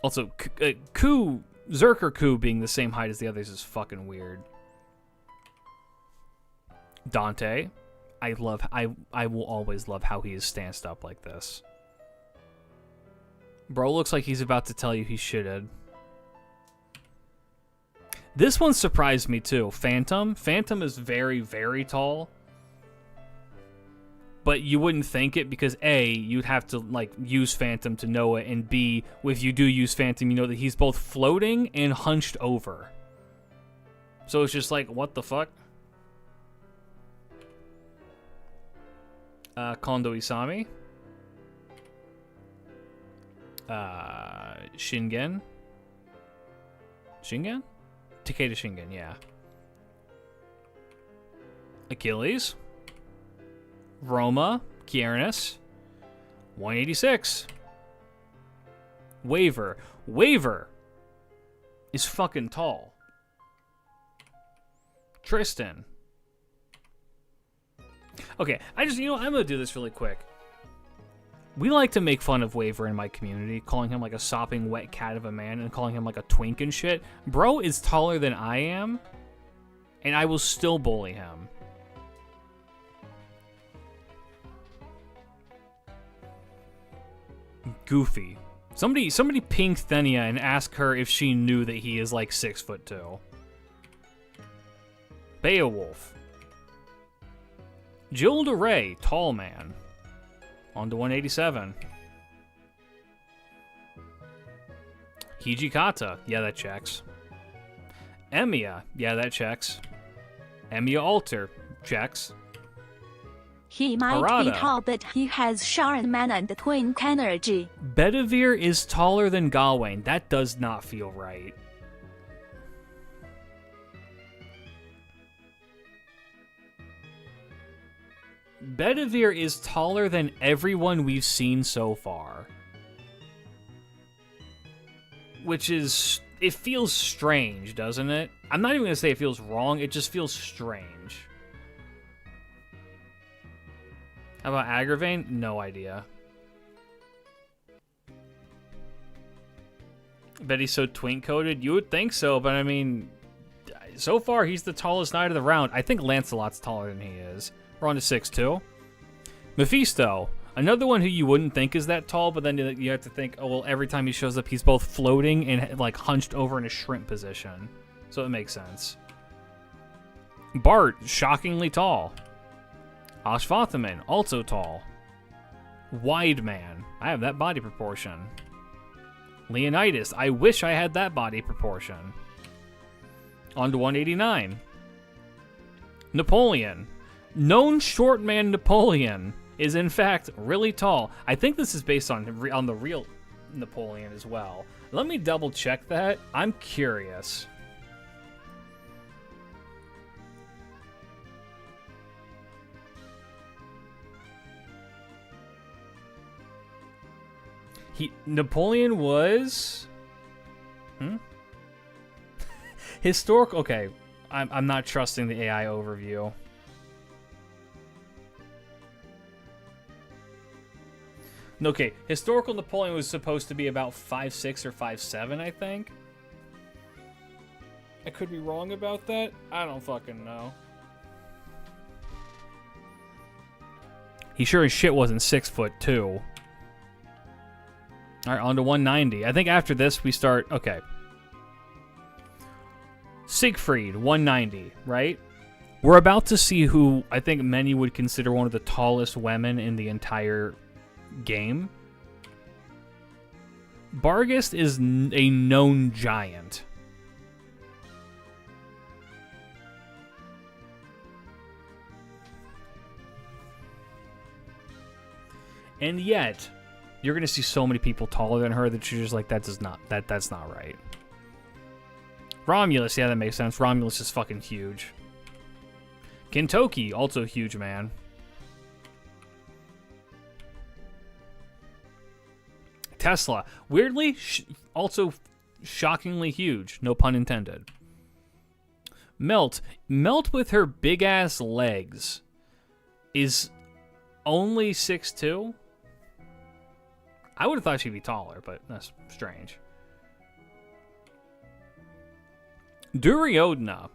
Also, Zerker Ku being the same height as the others is fucking weird. Dante. I will always love how he is stanced up like this. Bro looks like he's about to tell you he shitted. This one surprised me too. Phantom. Phantom is very, very tall. but you wouldn't think it because A, you'd have to like use Phantom to know it, and B, if you do use Phantom, you know that he's both floating and hunched over. So it's just like, what the fuck? Kondo Isami. Shingen? Shingen? Takeda Shingen, yeah. Achilles. Roma. Kiernis. 186. Waver. Waver is fucking tall. Tristan. Okay, I'm gonna do this really quick. We like to make fun of Waver in my community, calling him like a sopping wet cat of a man and calling him like a twink and shit. Bro is taller than I am, and I will still bully him. Goofy. Somebody ping Thenia and ask her if she knew that he is like 6'2". Beowulf. Jill DeRay, tall man. On to 187. Hijikata, yeah, that checks. Emiya, yeah, that checks. Emiya Alter, checks. He might Harada. be tall, but he has Sharon Man and Twink energy. Bedivere is taller than Gawain. That does not feel right. Bedivere is taller than everyone we've seen so far. Which is... It feels strange, doesn't it? I'm not even going to say it feels wrong. It just feels strange. How about Agravain? No idea. Bet he's so twink-coated? You would think so, but I mean... So far, he's the tallest knight of the round. I think Lancelot's taller than he is. We're on to 6'2". Mephisto. Another one who you wouldn't think is that tall, but then you have to think, oh, well, every time he shows up, he's both floating and, like, hunched over in a shrimp position. So it makes sense. Bart. Shockingly tall. Ashvathaman. Also tall. Wide man. I have that body proportion. Leonidas. I wish I had that body proportion. On to 189. Napoleon. Known short man Napoleon is in fact really tall. I think this is based on the real Napoleon as well. Let me double check that. I'm curious. Napoleon was historical. Okay, I'm not trusting the AI overview. Okay, historical Napoleon was supposed to be about 5'6" or 5'7", I think. I could be wrong about that. I don't fucking know. He sure as shit wasn't 6'2". All right, on to 190. I think after this we start... Okay. Siegfried, 190, right? We're about to see who I think many would consider one of the tallest women in the entire game. Barghest is a known giant. And yet, you're gonna see so many people taller than her that you're just like, that's not right. Romulus, yeah, that makes sense. Romulus is fucking huge. Kentoki, also huge, man. Tesla, weirdly, also shockingly huge. No pun intended. Melt with her big-ass legs is only 6'2". I would have thought she'd be taller, but that's strange. Duryodhana.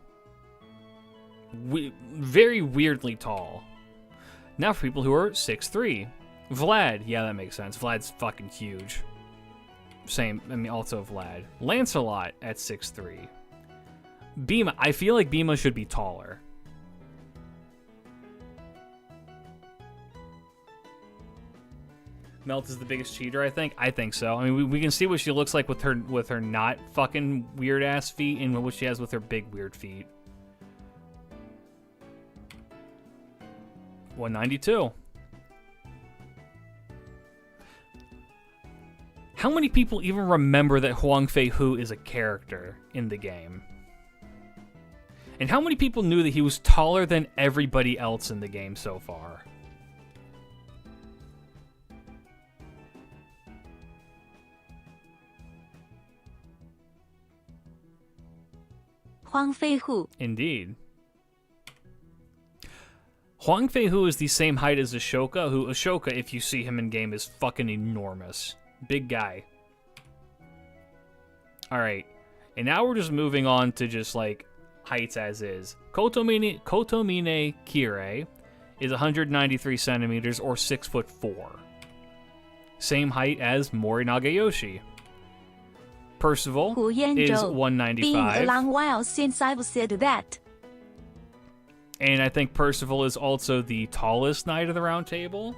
Very weirdly tall. Now for people who are 6'3". Vlad. Yeah, that makes sense. Vlad's fucking huge. Same. I mean, also Vlad. Lancelot at 6'3". Bhima. I feel like Bhima should be taller. Melt is the biggest cheater, I think. I think so. I mean, we can see what she looks like with her not fucking weird ass feet and what she has with her big weird feet. 192. How many people even remember that Huang Fei Hu is a character in the game? And how many people knew that he was taller than everybody else in the game so far? Huang Fei Hu. Indeed. Huang Fei Hu is the same height as Ashoka, who Ashoka, if you see him in game, is fucking enormous. Big guy. Alright. And now we're just moving on to just, like, heights as is. Kotomine Kirei is 193 centimeters, or 6'4". Same height as Mori Nagayoshi. Percival Hu is Yanzhou. 195. Been a long while since I've said that. And I think Percival is also the tallest Knight of the Round Table.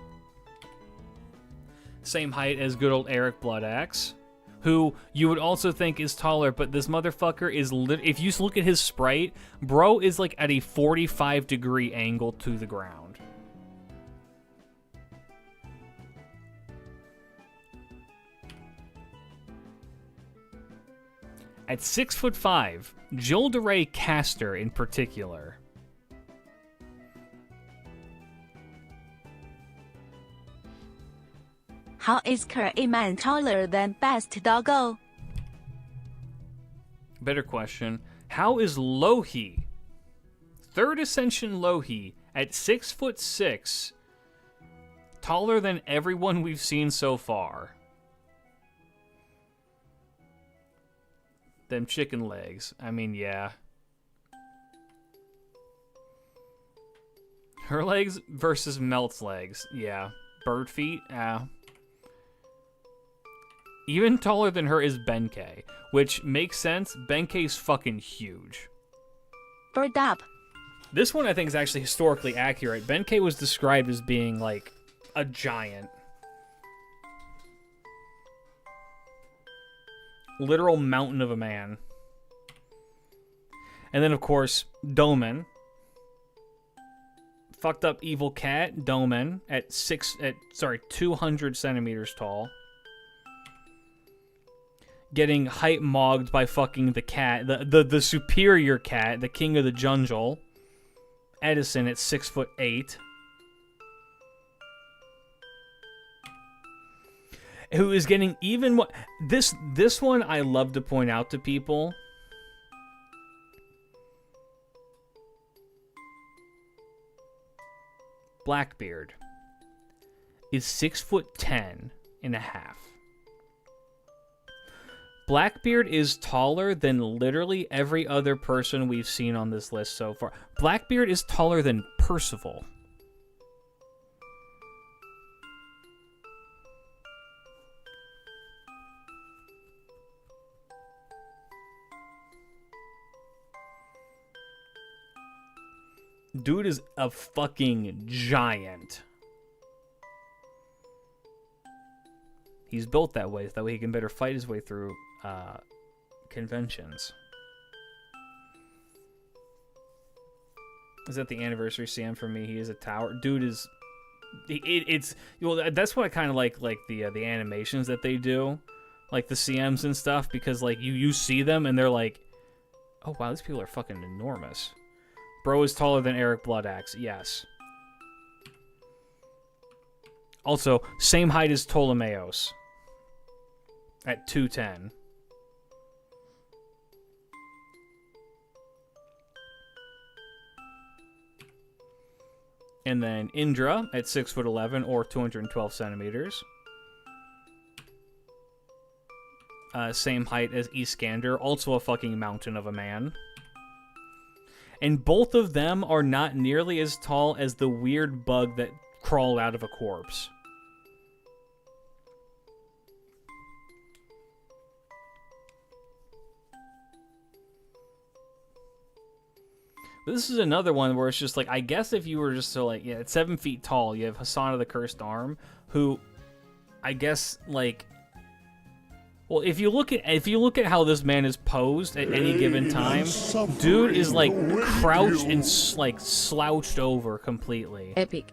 Same height as good old Eric Bloodaxe, who you would also think is taller, but this motherfucker is if you look at his sprite, bro is like at a 45-degree angle to the ground. At 6'5", Jill DeRay Caster in particular. How is a man taller than Best Doggo? Better question. How is Lohi, 3rd Ascension Lohi, at 6'6", taller than everyone we've seen so far? Them chicken legs. I mean, yeah. Her legs versus Melt's legs. Yeah. Bird feet? Even taller than her is Benkei, which makes sense. Benkei's fucking huge. Bird up. This one I think is actually historically accurate. Benkei was described as being like a giant. Literal mountain of a man. And then of course, Domen. Fucked up evil cat, Domen, at 200 centimeters tall. Getting height mogged by fucking the cat, the superior cat, the king of the jungle, Edison at 6'8". Who is getting even more... This one I love to point out to people. Blackbeard is 6'10" and a half. Blackbeard is taller than literally every other person we've seen on this list so far. Blackbeard is taller than Percival. Dude is a fucking giant. He's built that way he can better fight his way through conventions. Is that the anniversary CM for me? He is a tower. Dude is... It's... Well, that's what I kind of like the animations that they do. Like the CMs and stuff, because like you see them and they're like, oh wow, these people are fucking enormous. Bro is taller than Eric Bloodaxe, yes. Also, same height as Ptolemaeus. At 210. And then Indra at 6'11" or 212 centimeters. Same height as Iskander, also a fucking mountain of a man. And both of them are not nearly as tall as the weird bug that crawled out of a corpse. But this is another one where it's just like, I guess if you were just so like, yeah, at 7 feet tall, you have Hassan of the Cursed Arm, who I guess, like, well, if you look at how this man is posed at any given time, dude is like crouched and like slouched over completely. Epic.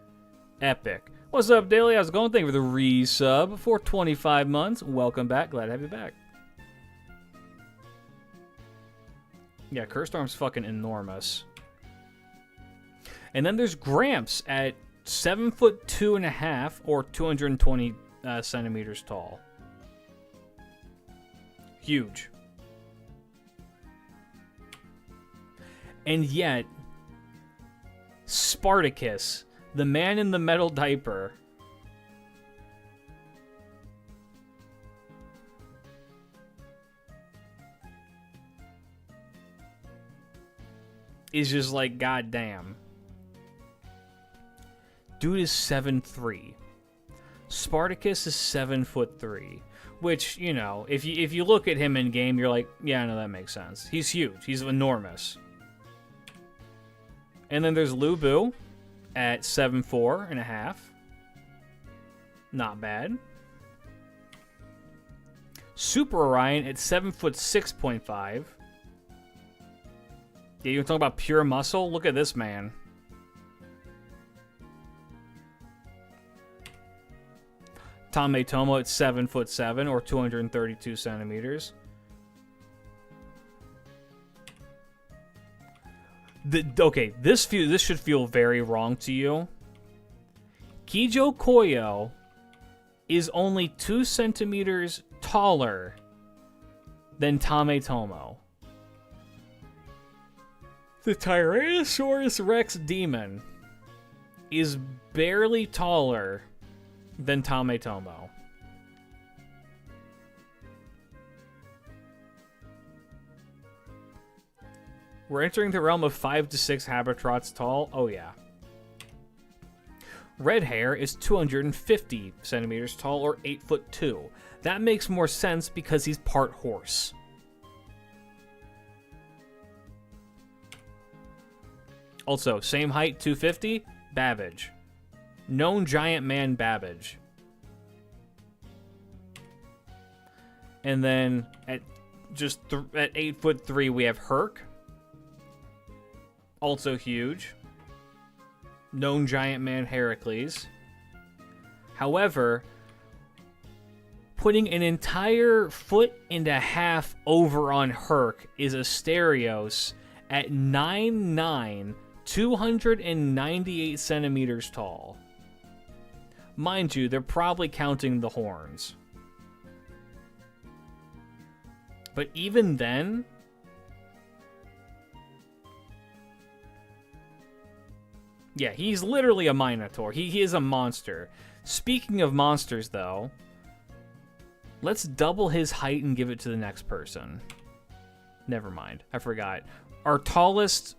Epic. What's up, Daily? How's it going? Thank you for the resub for 25 months. Welcome back. Glad to have you back. Yeah, Curstorm's fucking enormous. And then there's Gramps at 7'2.5" or 220 centimeters tall. Huge. And yet, Spartacus, the man in the metal diaper, is just like, goddamn. Dude is 7'3". Spartacus is 7'3", which, you know, if you look at him in game, you're like, yeah, no, that makes sense. He's huge. He's enormous. And then there's Lubu at 7'4.5". Not bad. Super Orion at 7'6.5". Yeah, you're talking about pure muscle? Look at this man. Tame Tomo at 7'7" or 232 centimeters. Okay, this should feel very wrong to you. Kijo Koyo is only 2 centimeters taller than Tame Tomo. The Tyrannosaurus Rex demon is barely taller than Tame Tomo. We're entering the realm of 5 to 6 Habitrots tall. Oh yeah. Red Hair is 250 centimeters tall or 8'2". That makes more sense because he's part horse. Also, same height, 250, Babbage. Known giant man Babbage. And then at 8'3" we have Herc. Also huge. Known giant man Heracles. However, putting an entire foot and a half over on Herc is Asterios at 9'9", 298 centimeters tall. Mind you, they're probably counting the horns. But even then, yeah, he's literally a Minotaur. He is a monster. Speaking of monsters, though, let's double his height and give it to the next person. Never mind, I forgot. Our tallest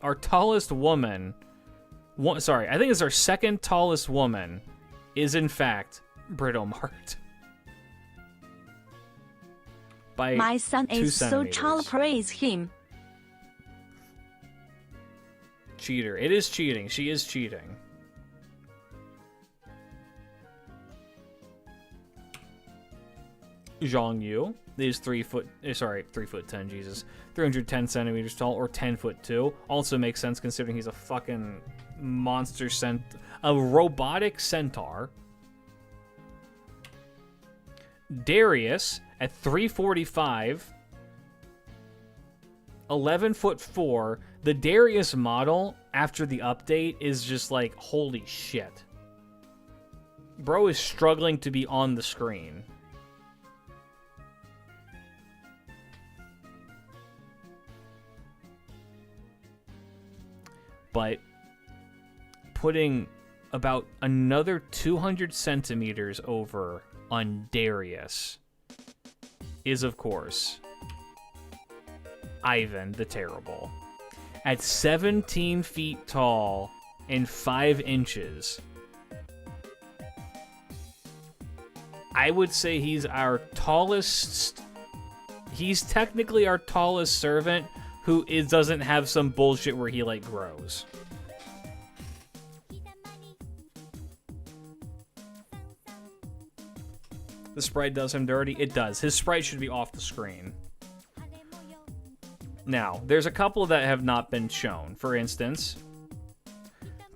woman, sorry, I think it's our second tallest woman, is in fact Britomart. By My son 2 is so centimeters. tall, praise him. Cheater. It is cheating. She is cheating. Zhang Yu is 3'10", Jesus. 310 centimeters tall or 10'2". Also makes sense considering he's a fucking monster a robotic centaur. Darius at 345, 11'4". The Darius model after the update is just like, holy shit. Bro is struggling to be on the screen. But putting about another 200 centimeters over on Darius is, of course, Ivan the Terrible. At 17 feet tall and 5 inches, I would say he's our tallest. He's technically our tallest servant who doesn't have some bullshit where he like grows. The sprite does him dirty? It does. His sprite should be off the screen. Now, there's a couple that have not been shown. For instance,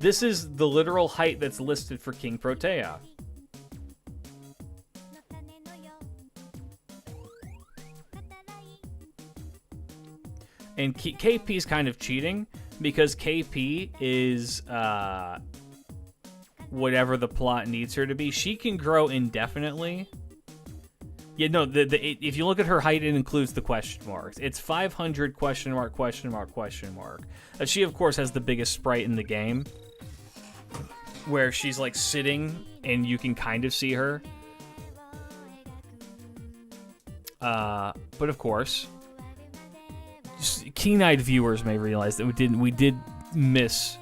this is the literal height that's listed for King Protea. And KP is kind of cheating because KP is whatever the plot needs her to be. She can grow indefinitely. Yeah, no, if you look at her height, it includes the question marks. It's 500 question mark, question mark, question mark. She, of course, has the biggest sprite in the game, where she's, like, sitting, and you can kind of see her. But, of course, keen-eyed viewers may realize that we did miss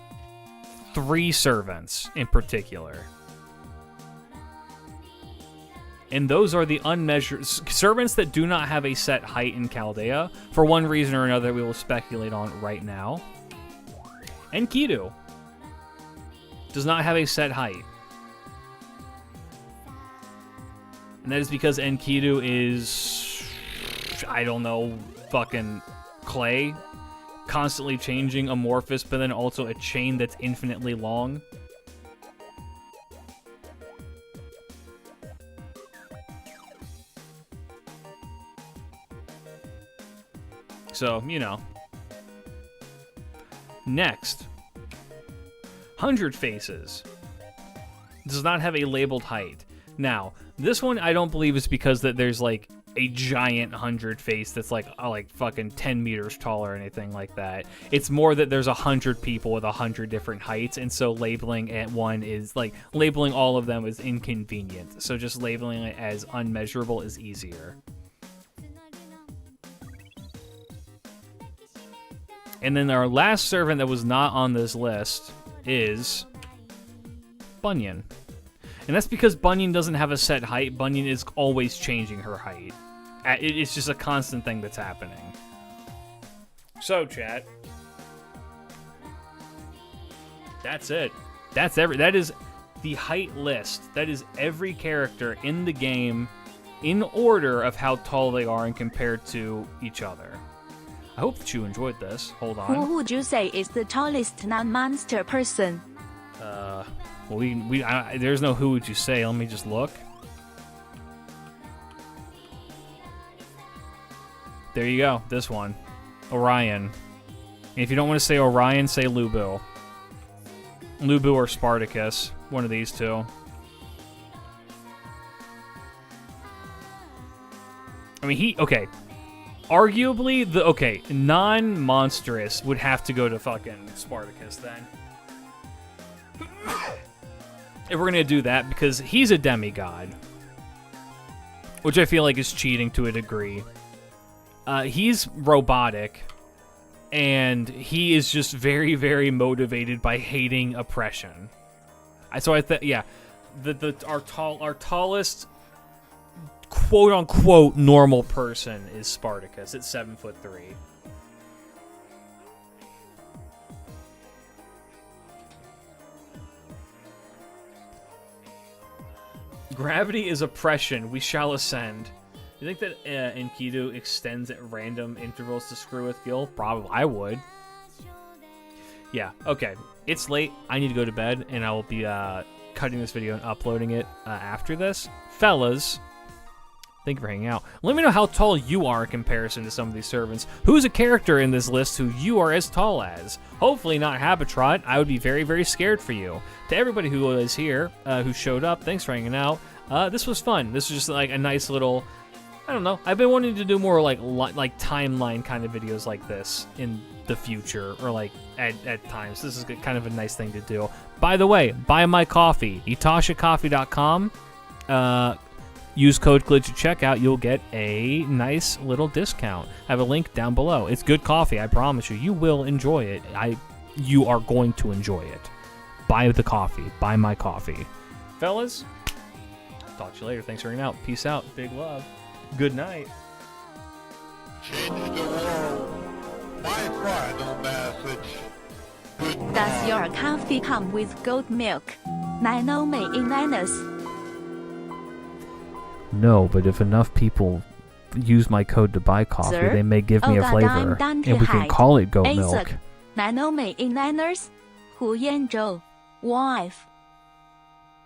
3 servants in particular. And those are the unmeasured servants that do not have a set height in Chaldea for one reason or another we will speculate on right now. Enkidu does not have a set height. And that is because Enkidu is, I don't know, fucking clay, constantly changing, amorphous, but then also a chain that's infinitely long. So, you know. Next. 100 Faces. Does not have a labeled height. Now, this one I don't believe is because that there's like a giant 100 face that's like fucking 10 meters tall or anything like that. It's more that there's 100 people with 100 different heights, and so labeling at one is like labeling all of them is inconvenient. So just labeling it as unmeasurable is easier. And then our last servant that was not on this list is Bunyan. And that's because Bunyan doesn't have a set height. Bunyan is always changing her height. It's just a constant thing that's happening. So, chat. That's it. That is the height list. That is every character in the game in order of how tall they are and compared to each other. I hope that you enjoyed this. Hold on. Who would you say is the tallest non-monster person? Well, there's no who would you say. Let me just look. There you go. This one. Orion. And if you don't want to say Orion, say Lubu. Lubu or Spartacus. One of these two. I mean, okay. Arguably, non-monstrous would have to go to fucking Spartacus then. If we're gonna do that, because he's a demigod. Which I feel like is cheating to a degree. He's robotic. And he is just very, very motivated by hating oppression. So I think, yeah. Our tallest quote-unquote normal person is Spartacus at 7'3". Gravity is oppression. We shall ascend. You think that Enkidu extends at random intervals to screw with Gil? Probably. I would. Yeah, okay. It's late. I need to go to bed, and I will be cutting this video and uploading it after this. Fellas, thank you for hanging out. Let me know how tall you are in comparison to some of these servants. Who's a character in this list who you are as tall as? Hopefully not Habitrot. I would be very, very scared for you. To everybody who was here, who showed up, thanks for hanging out. This was fun. This was just like a nice little, I don't know. I've been wanting to do more like timeline kind of videos like this in the future, or like at times. This is kind of a nice thing to do. By the way, buy my coffee. ItashaCoffee.com. Use code klidge at checkout. You'll get a nice little discount. I have a link down below. It's good coffee. I promise you. You will enjoy it. You are going to enjoy it. Buy the coffee. Buy my coffee. Fellas, talk to you later. Thanks for hanging out. Peace out. Big love. Good night. Change the world. My final message. Does your coffee come with goat milk? Nano may in Linus. No, but if enough people use my code to buy coffee, Sir? they may give me a Oh, flavor, goddamn and we can call it goat milk. Isaac, 南欧美 in Niners, 胡彦宙 wife.